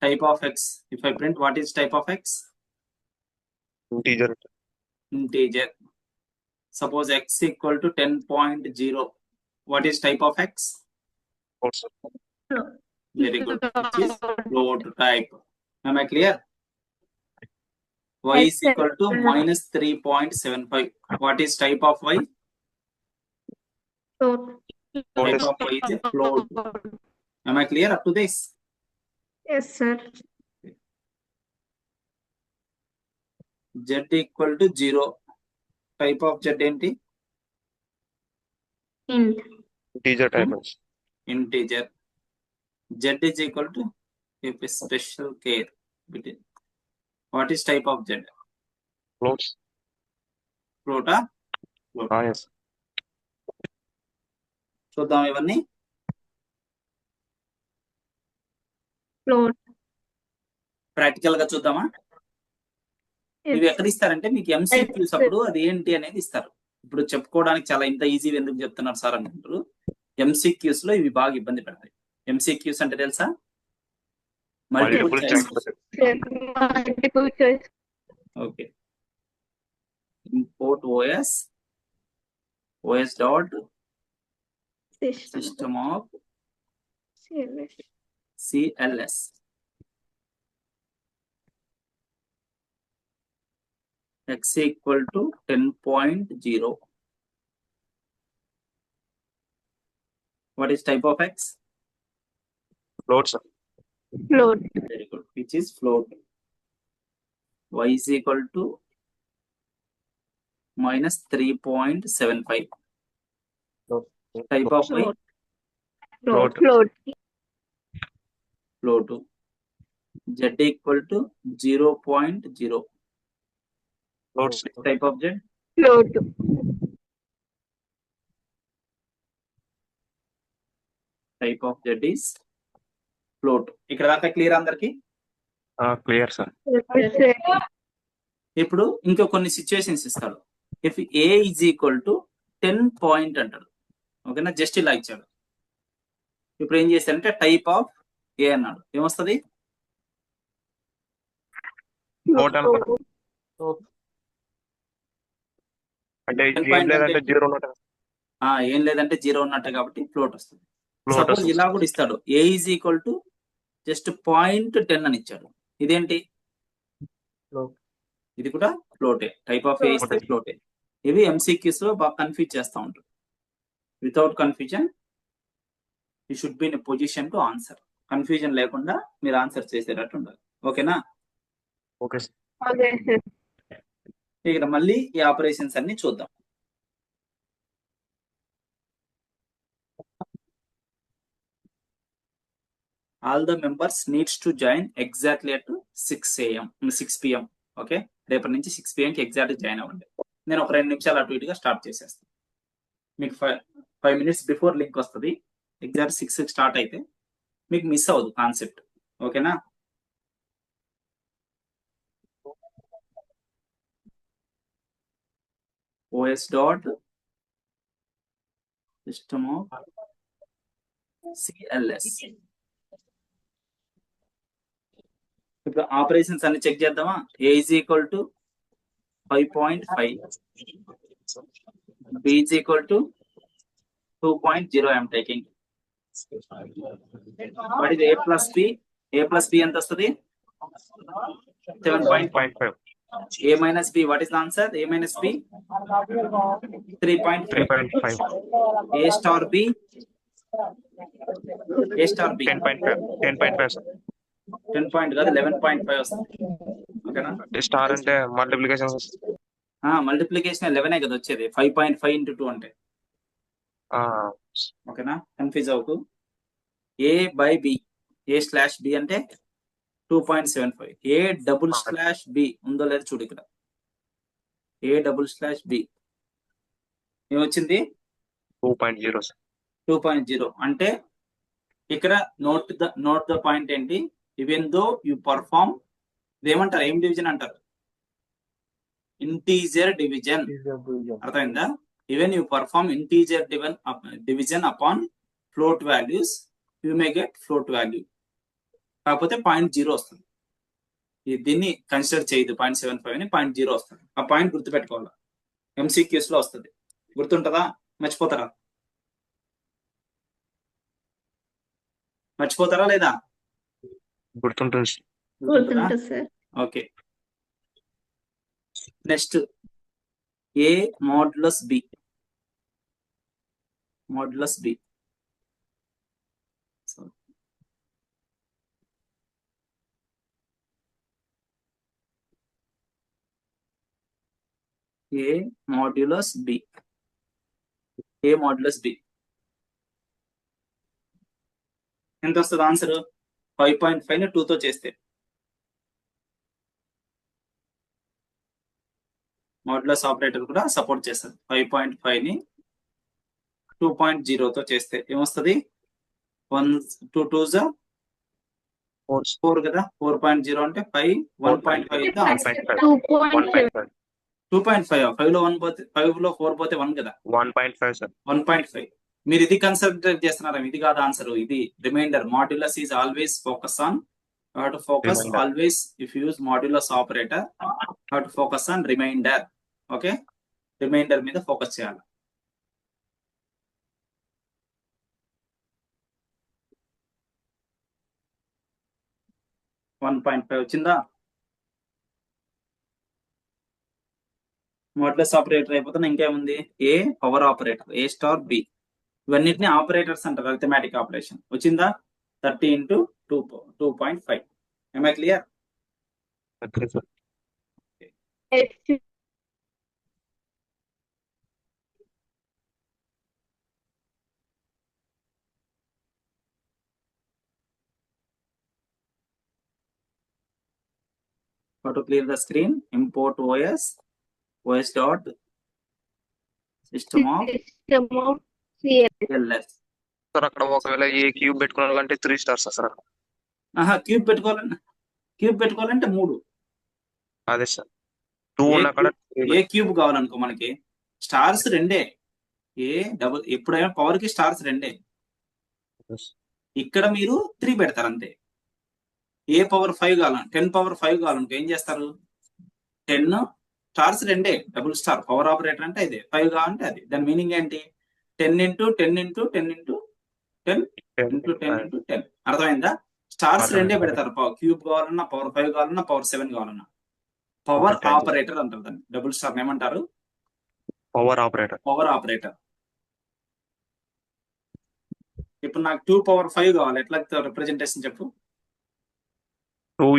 Type of x, if I print, what is type of x? Integer. Integer. Suppose x equal to 10.0. What is type of x? Also. Very good. Which is float type. Am I clear? Y is equal to minus 3.75. What is type of y? Float. Type of y is a float. Am I clear up to this? Yes, sir. Z equal to 0. Type of z ఏంటి? Int. Integer type. Integer. Z is equal to if special care between. What is type of z? Floats. Float. Yes. చూద్దాం ఇవన్నీ. Float. Practical గా చూద్దామా? ఇవి Yes. ఎక్కడ ఇస్తారంటే మీకు MCQs అప్పుడు అది ఏంటి అనేది ఇస్తారు. ఇప్పుడు చెప్పుకోవడానికి చాలా ఇంత ఈజీ ఎందుకు చెప్తున్నారు సార్ అంటారు. ఎంసీక్యూస్ లో ఇవి బాగా ఇబ్బంది పెడతాయి. ఎంసీక్యూస్ అంటే తెలుసా? Multiple Multiple choice. choice. Multiple choice. Okay, import OS dot System. System of CLS. Cls. x equal to 10.0. What is type of x? Float, sir. Float. Very good. Which is float. Y is equal to minus 3.75. Type of y? Float. Float. Float. Float. Z equal to 0.0. Float, sir. Type of z? Float. Type of z is float. ఇక్కడ దాకా clear అందరికి? Clear, sir. Yes, sir. ఇప్పుడు ఇంకో కొన్ని situations ఇస్తాడు. If A is equal to 10 point అంటాడు. ఓకేనా, just ఇలా ఇచ్చాడు. ఇప్పుడు ఏం చేశాడంటే టైప్ ఆఫ్ ఏ అన్నాడు. ఏమొస్తుంది? Float అనుకో. అంటే 10 ఏం point లేదంటే అంటే- 0 ఉన్నట్టు. ఏం లేదంటే 0 ఉన్నట్టు కాబట్టి ఫ్లోట్ వస్తుంది. Float సపోజ్ వస్తుంది. ఇలా కూడా ఇస్తాడు. ఏ ఈజ్ ఈక్వల్ టు జస్ట్ 0.10 అని ఇచ్చాడు. ఇదేంటి? ఇది కూడా ఫ్లోటే. టైప్ ఆఫ్ ఏ ఇస్తే ఫ్లోటే. ఇవి ఎంసీక్యూస్ లో బాగా కన్ఫ్యూజ్ చేస్తూ ఉంటారు. Without confusion you should be in position to answer. Confusion లేకుండా మీరు ఆన్సర్ చేసేటట్టు ఉండాలి. ఓకేనా? Okay sir. Okay, sir. ఇక్కడ మళ్ళీ ఈ ఆపరేషన్స్ అన్ని చూద్దాం. All the members needs to join exactly at 6 PM. Okay, రేపటి నుంచి 6 PM కి ఎగ్జాక్ట్ జాయిన్ అవ్వండి. నేను ఒక 2 నిమిషాలు అటు ఇటుగా స్టార్ట్ చేసేస్తాను. మీకు 5 minutes బిఫోర్ లింక్ వస్తుంది. ఎగ్జాక్ట్ 6 స్టార్ట్ అయితే మీకు మిస్ అవ్వదు కాన్సెప్ట్. ఓకేనా? OS dot system of CLS. ఇప్పుడు ఆపరేషన్స్ అన్ని చెక్ చేద్దామా? A is equal to 5.5, B is equal to 2.0. I'm taking. What is A plus B? A plus B ఎంత వస్తుంది? 7.5. A minus B, what is the answer? A minus B? 3.5. 3.5. A star B? A star B? 10.5. 10.5, sir. 10 point కాదు, 11.5 వస్తుంది. ఓకేనా? Star అంటే multiplication. Multiplication 11 కదా వచ్చేది. 5.5 into 2 అంటే. ఓకేనా? కన్ఫ్యూజ్ అవ్వకు. A by B, A/B అంటే 2.75. A/B ఉందో లేదో చూడు ఇక్కడ. A/B ఏమొచ్చింది? 2.0, sir. 2.0 అంటే ఇక్కడ నోట్ ద పాయింట్ ఏంటి? ఈవెన్ దో యు పర్ఫార్మ్, ఏమంటారు? ఏం డివిజన్ అంటారు? Integer division. అర్థమైందా? Even you perform integer division upon float values, you may get float value. కాకపోతే 0.0 వస్తుంది. దీన్ని కన్సిడర్ చేయదు. 0.75 అని 0.0 వస్తుంది. ఆ పాయింట్ గుర్తుపెట్టుకోవాలి. ఎంసీక్యూస్ లో వస్తుంది. గుర్తుంటదా? మర్చిపోతారా లేదా? గుర్తుంటుంది. గుర్తుంటుంది sir. Okay, next A modulus B. Modulus B. So, A modulus B. A modulus B. ఎంత వస్తుంది ఆన్సర్? 5.5 ని 2 తో చేస్తే మాడ్యులస్ ఆపరేటర్ కూడా సపోర్ట్ చేస్తుంది. 5.5 ని 2.0 తో చేస్తే ఏమొస్తుంది? 1 2 2s 4 కదా. 4.0 అంటే 5. 1.5 ఇద్దా? 2.7. 2.5. 5 లో 1 పోతే 5 లో 4 పోతే 1 కదా. 1.5, sir. 1.5. మీరు ఇది కన్సిడర్ చేస్తున్నారా? ఇది కాదు ఆన్సర్. ఇది reminder. Modulus is always focus on, you have to focus Remainder. always. If you use modulus operator, you have to focus on remainder. Okay, remainder మీద ఫోకస్ చేయాలి. $1.5 వచ్చిందా? మోడ్లెస్ ఆపరేటర్ అయిపోతే ఇంకేముంది ఏ పవర్ ఆపరేటర్ ఏ star B ఇవన్నిటిని operators అంటారు arithmetic operation వచ్చిందా 30 into 2.5 am I clear okay sir Yes. how to clear the screen import os dot system of System of CL. ls sir అక్కడ ఒకవేళ ఏ cube పెట్టుకోవాలంటే 3 stars sir cube పెట్టుకోవాలంటే 3 అదే sir 2 ఏ ఉన్న అక్కడ ఏ క్యూబ్ కావాలనుకో మనకి స్టార్స్ రెండే ఏ డబుల్ ఎప్పుడైనా పవర్ కి స్టార్స్ రెండే ఇక్కడ మీరు 3 పెడతారు అంతే ఏ పవర్ 5 కావాలని 10 పవర్ 5 కావాలనుకో ఏం చేస్తారు 10 స్టార్స్ రెండే డబుల్ స్టార్ పవర్ ఆపరేటర్ అంటే ఇదే 5 కావాలంటే అది దాని మీనింగ్ ఏంటి 10 into 10 into 10 into 10 into 10 into 10 అర్థమైందా స్టార్స్ రెండే పెడతారు క్యూబ్ కావాలన్నా పవర్ 5 కావాలన్నా పవర్ 7 కావాలన్నా పవర్ ఆపరేటర్ అంటారు దాన్ని డబుల్ స్టార్ ఏమంటారు పవర్ ఆపరేటర్ ఇప్పుడు నాకు 2 పవర్ 5 కావాలి ఎట్లా రిప్రజెంటేషన్ చెప్పు 2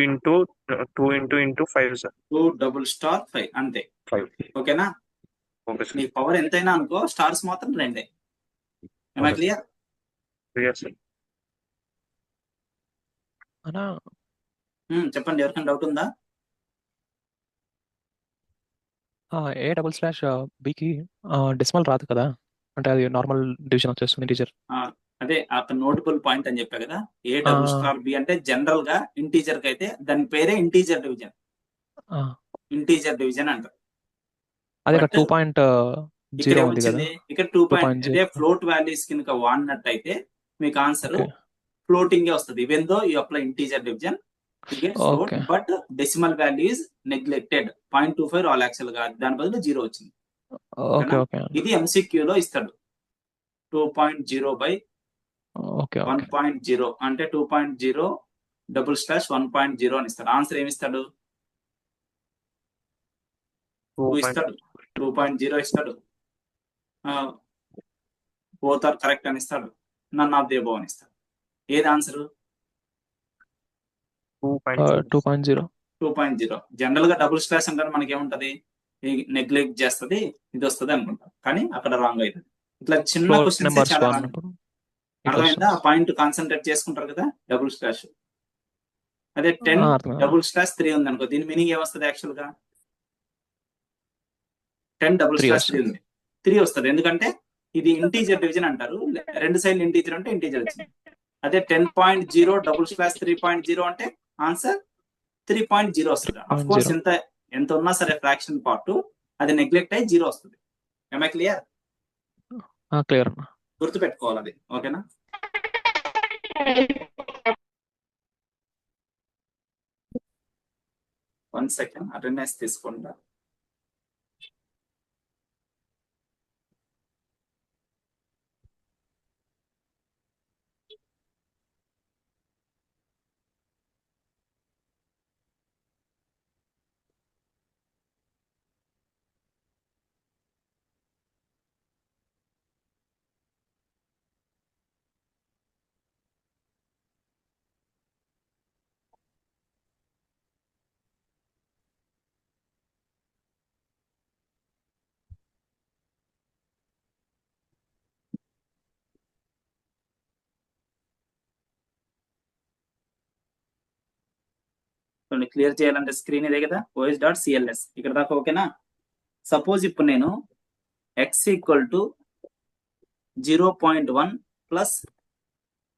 into 5 సార్ 2 డబుల్ స్టార్ 5 అంతే 5 ఓకేనా ఓకే సార్ నీ పవర్ ఎంతైనా అనుకో స్టార్స్ మాత్రం రెండే ఏమై క్లియర్ క్లియర్ సార్ అన్నా చెప్పండి ఎవరికైనా డౌట్ ఉందా ఏ డబుల్ స్లాష్ బికి డెసిమల్ రాదు కదా అంటే అది నార్మల్ డివిజన్ వచ్చేస్తుంది ఇంటీజర్ అదే అక్కడ నోటబుల్ పాయింట్ అని చెప్పా కదా ఏ డబుల్ స్టార్ బి అంటే జనరల్ గా ఇంటీజర్ కి అయితే దాని పేరే ఇంటీజర్ డివిజన్ అంటారు అదే But 2.0 ఇక్కడ ఉంది కదా ఏమొచ్చింది ఇక్కడ 2.0 2.0. అదే ఫ్లోట్ వాల్యూస్ కింద వాడినట్టయితే మీకు ఆన్సర్ Okay. ఫ్లోటింగ్ వస్తుంది even though you apply integer division Okay. But decimal value is neglected 0.25 రావాలి యాక్చువల్ గా దాని బదులు 0 వచ్చింది ఓకే ఓకే ఇది ఎంసీక్యూ లో ఇస్తాడు 2.0 by ఓకే 1.0 అంటే 2.0 డబుల్ స్లాష్ 1.0 అని ఇస్తాడు ఆన్సర్ ఏమి ఇస్తాడు 2 ఇస్తాడు 2.0 ఇస్తాడు బోత్ ఆర్ కరెక్ట్ అని ఇస్తాడు నన్ ఆఫ్ ది అబోవ్ అని ఇస్తాడు ఏది ఆన్సర్ 2.0 2.0 జనరల్ గా డబుల్ స్లాష్ అంటే మనకి ఏముంటది నెగ్లెక్ట్ చేస్తుంది ఇది వస్తుంది అనుకుంటాం కానీ అక్కడ రాంగ్ అవుతుంది ఇట్లా చిన్న క్వశ్చన్స్ నెంబర్స్ చాలా వాడినప్పుడు అర్థమైందా ఆ పాయింట్ కాన్సన్ట్రేట్ చేసుకుంటారు కదా డబుల్ స్లాష్ అదే 10 డబుల్ స్లాష్ 3 ఉంది అనుకో దీని మీనింగ్ ఏమొస్తుంది యాక్చువల్ గా 10 డబుల్ స్లాష్ 3 ఉంది 3 వస్తుంది ఎందుకంటే ఇది ఇంటీజర్ డివిజన్ అంటారు రెండు సైడ్లు ఇంటీజర్ అంటే ఇంటీజర్ వచ్చింది అదే 10.0 డబుల్ స్లాష్ 3.0 అంటే ఆన్సర్ 3.0 వస్తుంది అఫ్ కోర్స్ ఎంత ఉన్నా సరే ఫ్రాక్షన్ పార్ట్ అది నెగ్లెక్ట్ అయ్యి 0 వస్తుంది ఏమై క్లియర్ క్లియర్ గుర్తు పెట్టుకోవాలి అది ఓకేనా 1 సెకండ్ అటెండెన్స్ తీసుకుంటా క్లియర్ చేయాలంటే స్క్రీన్ ఇదే కదా os.cls ఇక్కడ దాకా ఓకేనా సపోజ్ ఇప్పుడు నేను x ఈక్వల్ టు 0.1 ప్లస్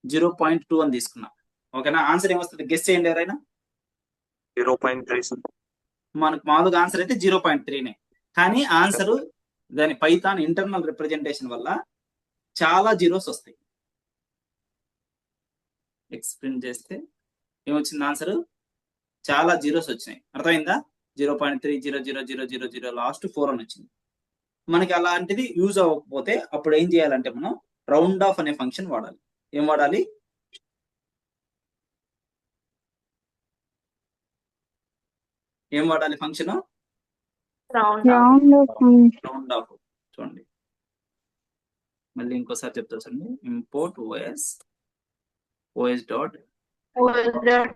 0.2 అని తీసుకున్నా ఓకేనా ఆన్సర్ ఏమొస్తుంది గెస్ చేయండి ఎవరైనా 0.3 మనకు మామూలుగా ఆన్సర్ అయితే 0.3నే కానీ ఆన్సర్ దాని పైథాన్ ఇంటర్నల్ రిప్రజెంటేషన్ వల్ల చాలా జీరోస్ వస్తాయి ఎక్స్ప్లెయిన్ చేస్తే ఏమొచ్చింది ఆన్సర్ చాలా జీరోస్ వచ్చినాయి అర్థమైందా 0.300000 లాస్ట్ 4 అని వచ్చింది మనకి అలాంటిది యూజ్ అవ్వకపోతే అప్పుడు ఏం చేయాలంటే మనం రౌండ్ ఆఫ్ అనే ఫంక్షన్ వాడాలి ఏం వాడాలి function round round round of చూడండి, మళ్ళీ ఇంకోసారి చెప్తా చూడండి. Import OS dot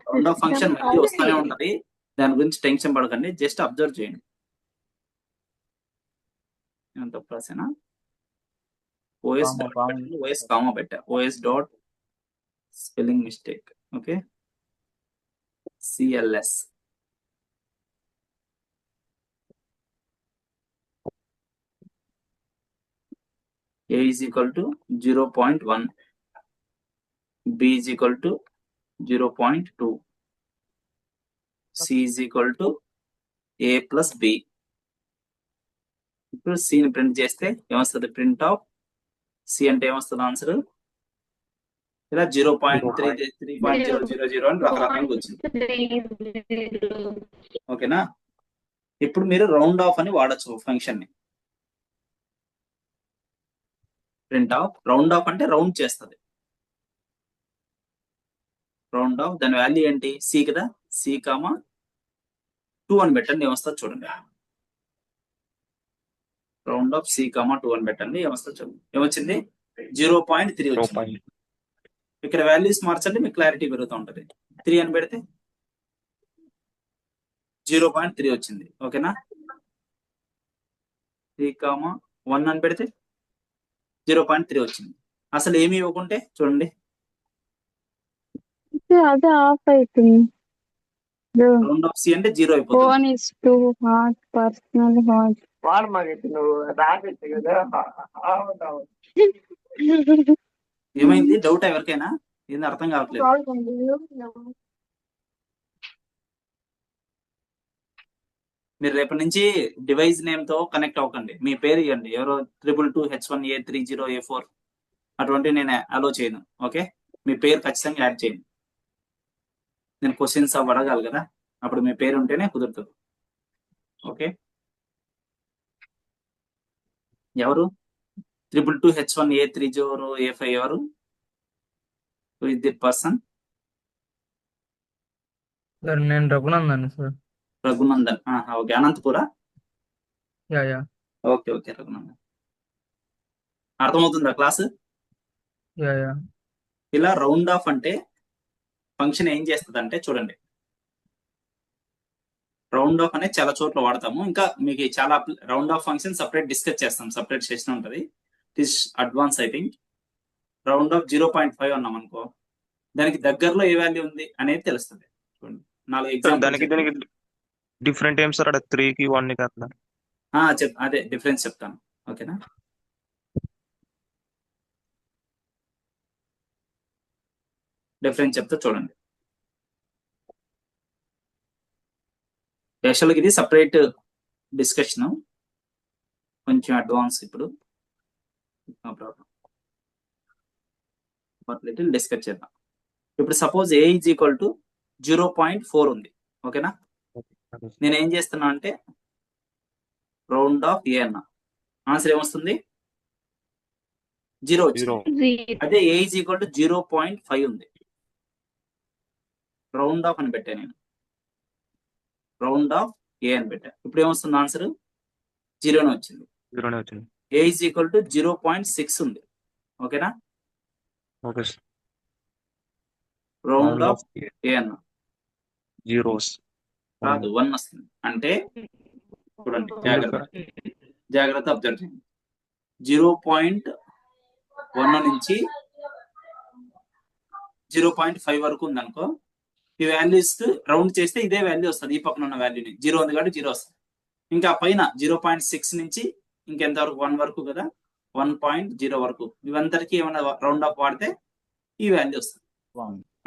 round of function మళ్ళీ వస్తూనే ఉంటది, దాని గురించి టెన్షన్ పడకండి, జస్ట్ అబ్జర్వ్ చేయండి. ఏమంత ప్రాసెనా ఓఎస్ ఓఎస్ కామా పెట్టా, OS dot spelling mistake, okay, cls A is equal to 0.1, B is equal to 0.2, C is equal to A plus B. ఇప్పుడు C ని ప్రింట్ చేస్తే ఏమొస్తుంది, ప్రింట్ ఆఫ్ C అంటే ఏమొస్తుంది answer, ఇలా 0.3 3.000 అని రకరకాలుగా వచ్చింది. ఓకేనా, ఇప్పుడు మీరు రౌండ్ ఆఫ్ అని వాడచ్చు ఫంక్షన్ ని. ప్రింట్ ఆఫ్ రౌండ్ ఆఫ్ అంటే రౌండ్ చేస్తుంది, రౌండ్ ఆఫ్ దాని వాల్యూ ఏంటి, సి కదా, సి కామా 2 అని పెట్టండి, ఏమొస్తుంది చూడండి. రౌండ్ ఆఫ్ సి కామా 2 అని పెట్టండి, ఏమొస్తుంది చూడండి. ఏమొచ్చింది 0.3 వచ్చింది. ఇక్కడ వాల్యూస్ మార్చండి, మీకు క్లారిటీ పెరుగుతూ ఉంటది. 3 అని పెడితే 0.3 వచ్చింది. ఓకేనా, 3 కామా 1 అని పెడితే 0.3 వచ్చింది. అసలు ఏమి ఇవ్వకుంటే చూడండి, అదే ఆఫ్ అవుతుంది. రౌండ్ ఆఫ్ సి అంటే 0 అయిపోతుంది. Phone is too hot, personal hot. ఏమైంది డౌట్ ఎవరికైనా, ఏంది అర్థం కావట్లేదు. మీరు రేపటి నుంచి డివైస్ నేమ్ తో కనెక్ట్ అవ్వకండి, మీ పేరు ఇవ్వండి. ఎవరో 222H1A30A4 అటువంటి నేను అలో చేయను. ఓకే, మీ పేరు ఖచ్చితంగా యాడ్ చేయండి. నేను క్వశ్చన్స్ అవి అడగాలి కదా, అప్పుడు మీ పేరు ఉంటేనే కుదురుతుంది. ఓకే, ఎవరు 222H1A30A5 ఎవరు, who is the person? Sir నేను రఘునందన్ సార్. రఘునందన్, ఓకే, అనంతపురా. యా ఓకే ఓకే రఘునందన్, అర్థమవుతుందా క్లాస్? యా ఇలా రౌండ్ ఆఫ్ అంటే ఫంక్షన్ ఏం చేస్తుంది అంటే చూడండి, రౌండ్ ఆఫ్ అనేది చాలా చోట్ల వాడతాము. ఇంకా మీకు చాలా round of function separate discuss చేస్తాం, సపరేట్ సెషన్ ఉంటుంది. It is advance I think. Round of 0.5 అన్నాం అనుకో, దానికి దగ్గరలో ఏ వాల్యూ ఉంది అనేది తెలుస్తుంది. చూడండి 4 దానికి ఎగ్జాంపుల్ దీనికి డిఫరెంట్ ఏం సార్, అక్కడ 3కి 1కి అట్లా. అదే డిఫరెన్స్ చెప్తాను. ఓకేనా, డిఫరెన్స్ చెప్తా చూడండి. యాక్చువల్గా ఇది సపరేట్ డిస్కషన్, కొంచెం అడ్వాన్స్. ఇప్పుడు లిటిల్ డిస్కస్ చేద్దాం. ఇప్పుడు suppose A is equal to 0.4 ఉంది. ఓకేనా, నేను ఏం చేస్తున్నా అంటే రౌండ్ ఆఫ్ A అన్న, ఆన్సర్ ఏమొస్తుంది 0 వచ్చింది. అదే A ఈజ్ ఈక్వల్ టు 0.5 ఉంది, రౌండ్ ఆఫ్ అని పెట్టా నేను, రౌండ్ ఆఫ్ A అని పెట్టా. ఇప్పుడు ఏమొస్తుంది ఆన్సర్ 0 వచ్చింది. A ఈజ్ ఈక్వల్ టు 0.6 ఉంది. ఓకేనా, ఓకే, రౌండ్ ఆఫ్ A అన్న జీరోస్ కాదు 1 వస్తుంది. అంటే చూడండి, జాగ్రత్త అబ్జర్వ్ చేయండి. 0.1 నుంచి 0.5 వరకు ఉంది అనుకో, ఈ వాల్యూస్ రౌండ్ చేస్తే ఇదే వాల్యూ వస్తుంది. ఈ పక్కన ఉన్న వాల్యూని 0 ఉంది కాబట్టి 0 వస్తుంది. ఇంకా పైన 0.6 నుంచి ఇంకెంత వరకు 1 వరకు కదా, 1.0 వరకు, ఇవంతరికి ఏమైనా రౌండ్ ఆఫ్ వాడితే ఈ వాల్యూ వస్తుంది.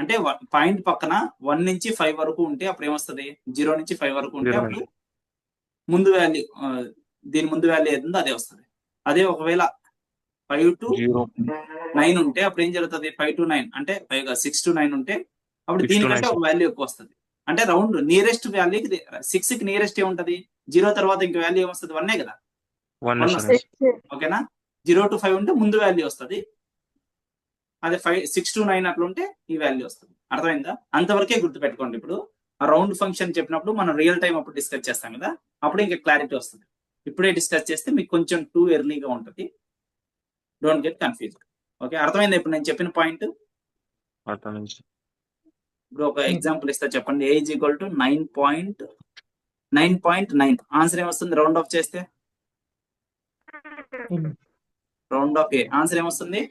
అంటే పాయింట్ పక్కన 1 నుంచి 5 వరకు ఉంటే అప్పుడు ఏమొస్తుంది, 0 నుంచి 5 వరకు ఉంటే అప్పుడు ముందు వాల్యూ, దీని ముందు వాల్యూ ఏదో అదే వస్తుంది. అదే ఒకవేళ 5 to 9 ఉంటే అప్పుడు ఏం జరుగుతుంది, 5 to 9 అంటే 6 to 9 ఉంటే అప్పుడు దీనికంటే ఒక వాల్యూ ఎక్కువ వస్తుంది. అంటే రౌండ్ నియరెస్ట్ వాల్యూకి 6 కి నియరెస్ట్ ఏముంటది, 0 తర్వాత ఇంక వాల్యూ ఏమొస్తుంది, 1 కదా, 1 వస్తుంది. ఓకేనా, 0 to 5 ఉంటే ముందు వాల్యూ వస్తుంది. అదే 6 to 9 అట్లా ఉంటే ఈ వాల్యూ వస్తుంది. అర్థమైందా? అంతవరకే గుర్తుపెట్టుకోండి. ఇప్పుడు ఆ రౌండ్ ఫంక్షన్ చెప్పినప్పుడు మనం రియల్ టైం అప్పుడు డిస్కస్ చేస్తాం కదా, అప్పుడు ఇంకా క్లారిటీ వస్తుంది. ఇప్పుడే డిస్కస్ చేస్తే మీకు కొంచెం టూ ఎర్లీగా ఉంటుంది. Don't get confuse. ఓకే, అర్థమైంది ఇప్పుడు నేను చెప్పిన పాయింట్? అర్థం నుంచి ఇప్పుడు ఒక ఎగ్జాంపుల్ ఇస్తా చెప్పండి. ఏ ఈజ్ ఈక్వల్ టు 9.9. ఆన్సర్ ఏమొస్తుంది రౌండ్ ఆఫ్ చేస్తే? రౌండ్ ఆఫ్ ఏ ఆన్సర్ ఏమొస్తుంది?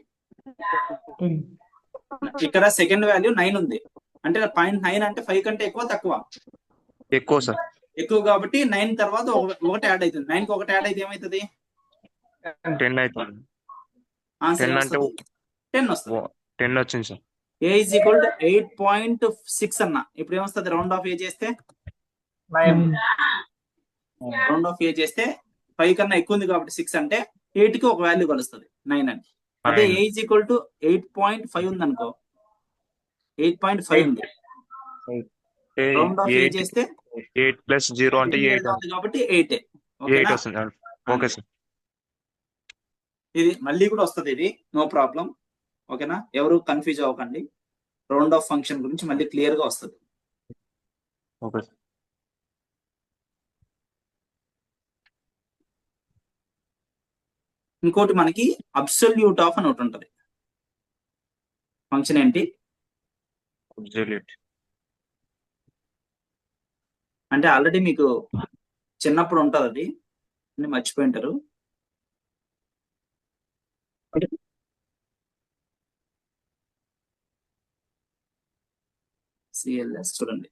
ఇక్కడ సెకండ్ వాల్యూ 9 ఉంది అంటే 0.9 అంటే 5 కంటే ఎక్కువ తక్కువ? ఎక్కువ సార్. ఎక్కువ కాబట్టి 9 తర్వాత ఒకటి యాడ్ అవుతుంది. 9 కి ఒకటి యాడ్ అయితే ఏమవుతుంది? 10 అవుతుంది. ఆన్సర్ 10 అంటే 10 వస్తుంది. 10 వచ్చింది sir. A is equal to 8.6 అన్న. ఇప్పుడు ఏమొస్తుంది రౌండ్ ఆఫ్ ఏ చేస్తే? రౌండ్ ఆఫ్ ఏ చేస్తే 5 కన్నా ఎక్కువ ఉంది కాబట్టి 6 అంటే 8 కి ఒక వాల్యూ కలుస్తుంది 9 అని. అదే ఏ ఈజ్ ఈక్వల్ టు 8.5 ఉంది అనుకో, 8.5 ఉంది. రౌండ్ ఆఫ్ ఏ చేస్తే 8 ప్లస్ 0 అంటే 8 ఉంది కాబట్టి 8 వస్తుంది. Okay sir. ఇది మళ్ళీ కూడా వస్తుంది, ఇది నో ప్రాబ్లం. ఓకేనా, ఎవరు కన్ఫ్యూజ్ అవ్వకండి. రౌండ్ ఆఫ్ ఫంక్షన్ గురించి మళ్ళీ క్లియర్ గా వస్తుంది. Okay sir. ఇంకోటి మనకి అబ్సల్యూట్ ఆఫ్ అని ఒకటి ఉంటుంది. ఫంక్షన్ ఏంటి అబ్సల్యూట్ అంటే ఆల్రెడీ మీకు చిన్నప్పుడు ఉంటుంది, అది మర్చిపోయి ఉంటారు. సిఎల్ఎస్ చూడండి.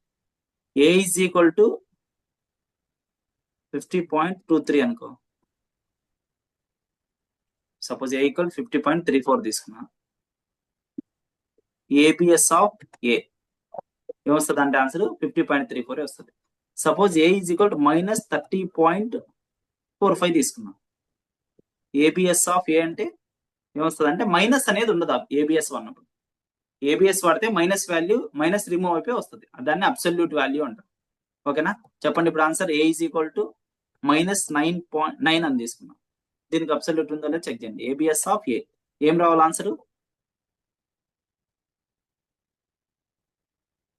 ఏ ఈజ్ ఈక్వల్ టు 50.23 అనుకో. సపోజ్ ఏ ఈక్వల్ 50.34 తీసుకున్నా. ఏబిఎస్ ఆఫ్ ఏ ఏమొస్తుంది అంటే ఆన్సర్ 50.34 వస్తుంది. Suppose A is equal to -30.45 తీసుకున్నాం. ఏబిఎస్ ఆఫ్ ఏ అంటే ఏమొస్తుంది అంటే మైనస్ అనేది ఉండదు ఏబిఎస్ వాడినప్పుడు. ఏబిఎస్ వాడితే మైనస్ వాల్యూ మైనస్ రిమూవ్ అయిపోయి వస్తుంది, దాన్ని అబ్సల్యూట్ వాల్యూ అంటారు. ఓకేనా, చెప్పండి ఇప్పుడు answer. A is equal to -9.9 అని తీసుకున్నాం. దీనికి అబ్సల్యూట్ ఉందో లేదో చెక్ చేయండి. ఏబిఎస్ ఆఫ్ ఏ ఏం రావాలి ఆన్సర్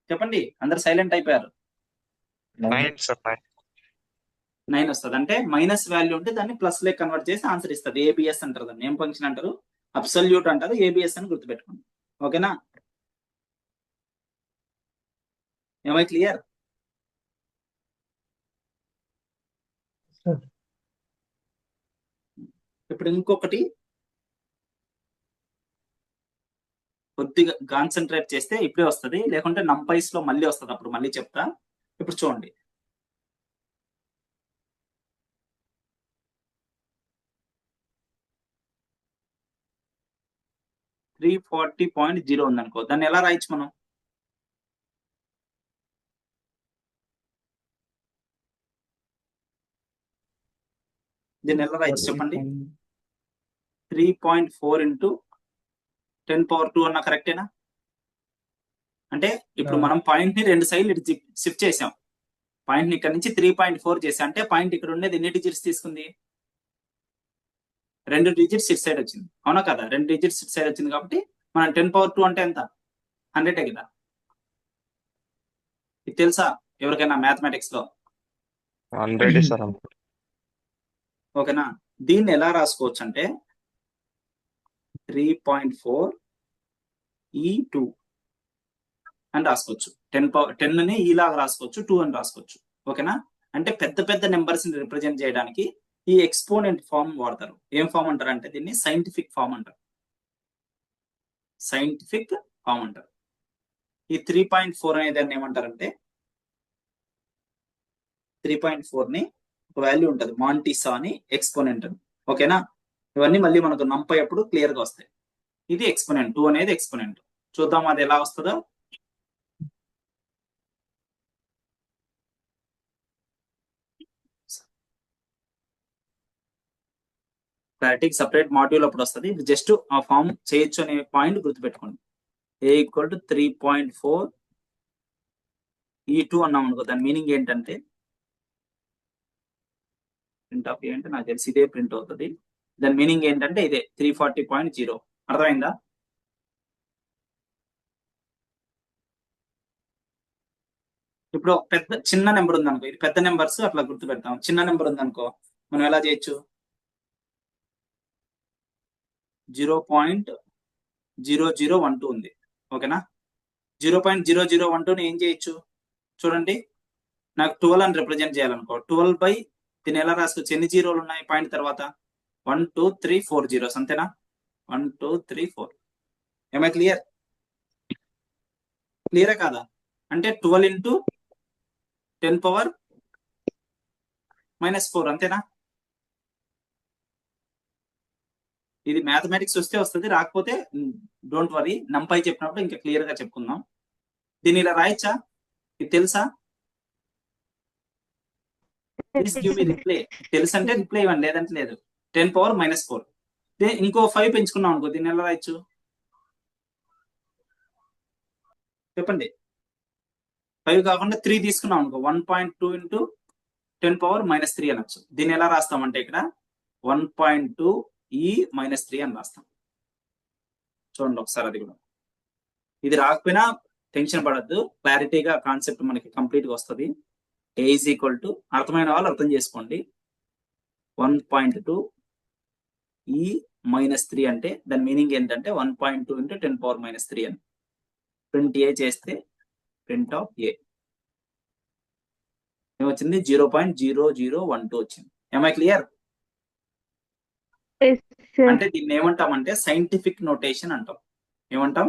చెప్పండి. అందరు సైలెంట్ అయిపోయారు. 9 వస్తుంది అంటే మైనస్ వాల్యూ ఉంటే దాన్ని ప్లస్ లే కన్వర్ట్ చేసి ఆన్సర్ ఇస్తుంది. ఏబిఎస్ అంటారు, దాన్ని ఏం ఫంక్షన్ అంటారు? అబ్సల్యూట్ అంటారు. ఏబిఎస్ అని గుర్తుపెట్టుకోండి. ఓకేనా, ఏమై క్లియర్? ఇప్పుడు ఇంకొకటి కొద్దిగా కాన్సన్ట్రేట్ చేస్తే ఇప్పుడే వస్తుంది, లేకుంటే నంపైస్ లో మళ్ళీ వస్తుంది, అప్పుడు మళ్ళీ చెప్తా. ఇప్పుడు చూడండి. $340.0 ఉందనుకో, దాన్ని ఎలా రాయొచ్చు మనం? దీన్ని ఎలా రాయొచ్చు చెప్పండి? 3.4 into 10⁻² అన్న కరెక్టేనా? అంటే ఇప్పుడు మనం పాయింట్ ని 2 సైడ్లు షిఫ్ట్ చేసాం. పాయింట్ ని ఇక్కడ నుంచి 3.4 చేసాం అంటే పాయింట్ ఇక్కడ ఉండేది ఎన్ని డిజిట్స్ తీసుకుంది? 2 డిజిట్స్ ఇటు సైడ్ వచ్చింది, అవునా కదా? 2 డిజిట్స్ ఇటు సైడ్ వచ్చింది కాబట్టి మనం 10⁻² అంటే ఎంత? 100 కదా. ఇది తెలుసా ఎవరికైనా మ్యాథమెటిక్స్ లో? 100 సార్. ఓకేనా, దీన్ని ఎలా రాసుకోవచ్చు అంటే 3.4 E2 అని రాసుకోవచ్చు. 10 ని ఈలాగా రాసుకోవచ్చు, 2 అని రాసుకోవచ్చు. ఓకేనా, అంటే పెద్ద పెద్ద నెంబర్స్ ని రిప్రజెంట్ చేయడానికి ఈ ఎక్స్పోనెంట్ ఫార్మ్ వాడతారు. ఏం ఫామ్ అంటారు అంటే దీన్ని సైంటిఫిక్ ఫామ్ అంటారు. సైంటిఫిక్ ఫామ్ అంటారు. ఈ 3.4 అనే దాన్ని ఏమంటారంటే 3.4 ని ఒక వాల్యూ ఉంటుంది మాంటిసా అని ఎక్స్పోనెంట్ అని. ఓకేనా, ఇవన్నీ మళ్ళీ మనకు నంపై అప్పుడు క్లియర్ గా వస్తాయి. ఇది ఎక్స్పోనెంట్, 2 అనేది ఎక్స్పోనెంట్. చూద్దాం అది ఎలా వస్తుందో. క్లారిటీకి సపరేట్ మాడ్యూల్ అప్పుడు వస్తుంది. ఇది జస్ట్ ఆ ఫామ్ చేయొచ్చు అనే పాయింట్ గుర్తుపెట్టుకోండి. ఏ ఈక్వల్ టు 3.4 E2 అన్నాం అనుకో, దాని మీనింగ్ ఏంటంటే ప్రింట్ ఆఫ్ ఏ అంటే నాకు తెలిసి ఇదే ప్రింట్ అవుతుంది. దాని మీనింగ్ ఏంటంటే ఇదే 340.0. అర్థమైందా? ఇప్పుడు ఒక చిన్న నెంబర్ ఉంది అనుకో, ఇది పెద్ద నెంబర్స్ అట్లా గుర్తు పెడతాం. చిన్న నెంబర్ ఉంది అనుకో, మనం ఎలా చేయొచ్చు? 0.0012 ఉంది, ఓకేనా? 0.0012 ఏం చేయొచ్చు చూడండి. నాకు 12 అని రిప్రజెంట్ చేయాలనుకో, 12 బై దీన్ని ఎలా రాసుకోవచ్చు? ఎన్ని జీరోలు ఉన్నాయి పాయింట్ తర్వాత? 1 2 3 4 జీరోస్, అంతేనా? 1 2 3 4. ఏమై క్లియర్? క్లియరే కాదా? అంటే 12 into 10⁻⁻⁴, అంతేనా? ఇది మ్యాథమెటిక్స్ వస్తే వస్తుంది, రాకపోతే డోంట్ వరీ, నంపై చెప్పినప్పుడు ఇంకా క్లియర్ గా చెప్పుకుందాం. దీన్ని ఇలా రాయచ్చా? ఇది తెలుసా? Please give me reply. తెలుసు అంటే రిప్లై ఇవ్వండి, లేదంటే లేదు. 10⁻⁻⁴. ఇంకో 5 పెంచుకున్నాం అనుకో, దీన్ని ఎలా రాయొచ్చు చెప్పండి? 5 కాకుండా 3 తీసుకున్నాం అనుకో, 1.2 into 10⁻⁻³ అనొచ్చు. దీన్ని ఎలా రాస్తామంటే ఇక్కడ 1.2 e - 3 అని రాస్తాం. చూడండి ఒకసారి, అది కూడా. ఇది రాకపోయినా టెన్షన్ పడద్దు, క్లారిటీగా కాన్సెప్ట్ మనకి కంప్లీట్ గా వస్తుంది. a is equal to, అర్థమైన వాళ్ళు అర్థం చేసుకోండి, 1.2 e - 3 అంటే దాని మీనింగ్ ఏంటంటే 1.2 into 10⁻⁻³ అని. ప్రింట్ ఏ చేస్తే ప్రింట్ ఆఫ్ ఏ ఏమొచ్చింది? 0.0012 వచ్చింది. ఏమై క్లియర్? Yes, sir. అంటే దీన్ని ఏమంటామంటే సైంటిఫిక్ నోటేషన్ అంటాం. ఏమంటాం?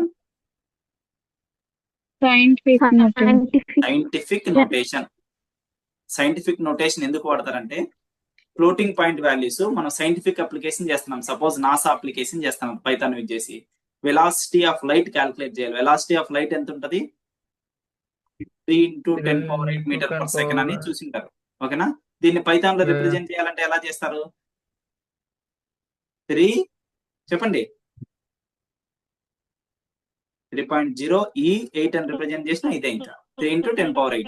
Scientific notation. Scientific. Scientific notation. Scientific notation ఎందుకు వాడతారంటే, ఫ్లోటింగ్ పాయింట్ వాల్యూస్ మనం సైంటిఫిక్ అప్లికేషన్ చేస్తున్నాం. సపోజ్ నాసా అప్లికేషన్ చేస్తున్నాం పైథాన్ యూజ్ చేసి. వెలాసిటీ ఆఫ్ లైట్ క్యాలిక్యులేట్ చేయాలి. వెలాసిటీ ఆఫ్ లైట్ ఎంత ఉంటది? 3 into 10⁸ మీటర్ పర్ సెకండ్ అని చూసింటారు, ఓకేనా? దీన్ని పైథాన్ లో రిప్రజెంట్ చేయాలంటే ఎలా చేస్తారు? 3 చెప్పండి, 3.0 e8 అని రిప్రజెంట్ చేసినా ఇదే, ఇంకా 3 into 10⁸.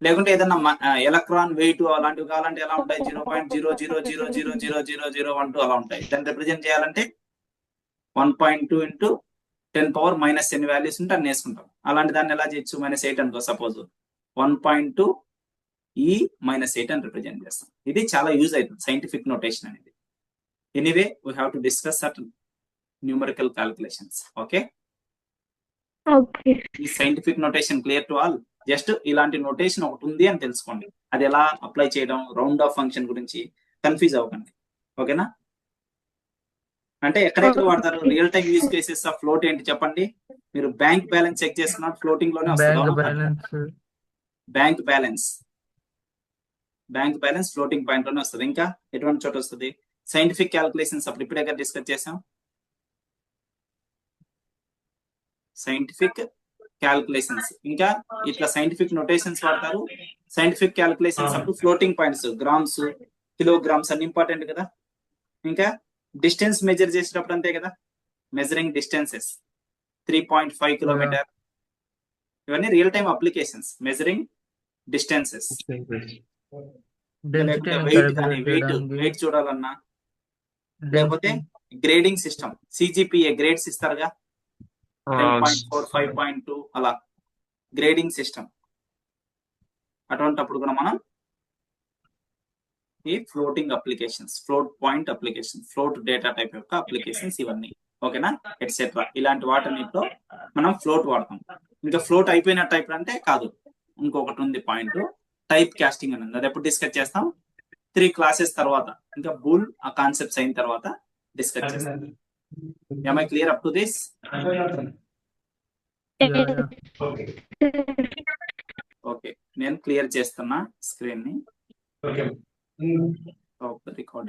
లేకుంటే ఏదన్నా ఎలక్ట్రాన్ వెయిట్ అలాంటివి కావాలంటే ఎలా ఉంటాయి? 0.0000000012 అలా ఉంటాయి. దాన్ని రిప్రజెంట్ చేయాలంటే 1.2 into 10⁻⁻ ఎన్ని వాల్యూస్ ఉంటే అన్ని వేసుకుంటాం. అలాంటి దాన్ని ఎలా చేయొచ్చు? -8 అనుకో, సపోజ్ 1.2 e - 8 అని రిప్రజెంట్ చేస్తాం. ఇది చాలా యూజ్ అవుతుంది సైంటిఫిక్ నోటేషన్ అనేది. Anyway we have to discuss certain numerical calculations. Okay, Okay. ఈ scientific notation clear to all? Just ఇలాంటి నోటేషన్ ఒకటి ఉంది అని తెలుసుకోండి. అది ఎలా అప్లై చేయడం, రౌండ్ ఆఫ్ ఫంక్షన్ గురించి కన్ఫ్యూజ్ అవ్వకండి, ఓకేనా? అంటే ఎక్కడెక్కడ వాడతారు? Real time use cases of float ఏంటి చెప్పండి? మీరు బ్యాంక్ బ్యాలెన్స్ చెక్ చేసుకున్నారు, ఫ్లోటింగ్ లోనే బ్యాంక్ వస్తుంది. Balance. Bank balance floating point లోనే వస్తుంది. ఇంకా ఎటువంటి చోట వస్తుంది? సైంటిఫిక్ క్యాలిక్యులేషన్స్ అప్పుడు ఇప్పుడే డిస్కస్ చేసాం. సైంటిఫిక్ క్యాలిక్యులేషన్స్ ఇంకా ఇట్లా సైంటిఫిక్ నోటేషన్స్ వాడతారు. సైంటిఫిక్ క్యాలిక్యులేషన్స్ అప్పుడు ఫ్లోటింగ్ పాయింట్స్, గ్రామ్స్, కిలోగ్రామ్స్ అన్ని ఇంపార్టెంట్ కదా. ఇంకా డిస్టెన్స్ మెజర్ చేసేటప్పుడు అంతే కదా, మెజరింగ్ డిస్టెన్సెస్ 3.5 కిలోమీటర్, ఇవన్నీ real time applications. Measuring distances, weight చూడాలన్నా, లేకపోతే గ్రేడింగ్ సిస్టమ్, సిజిపిఏ గ్రేడ్స్ ఇస్తారుగా, 10.4 5.2 అలా గ్రేడింగ్ సిస్టమ్. అటువంటిప్పుడు కూడా మనం ఈ floating applications, float point application, float data type యొక్క అప్లికేషన్స్ ఇవన్నీ, ఓకేనా, ఎట్సెట్రా. ఇలాంటి వాటన్నిటిలో మనం ఫ్లోట్ వాడతాం. ఇంకా ఫ్లోట్ అయిపోయిన టైప్ అంటే కాదు, ఇంకొకటి ఉంది పాయింట్, టైప్ కాస్టింగ్ అని ఉంది. అది ఎప్పుడు డిస్కస్ చేస్తాం? 3 క్లాసెస్ తర్వాత, ఇంకా బూల్ ఆ కాన్సెప్ట్స్ అయిన తర్వాత డిస్కస్ చేస్తాం. Am I clear up to this? Okay, నేను క్లియర్ చేస్తున్నా స్క్రీన్ ని. రికార్డింగ్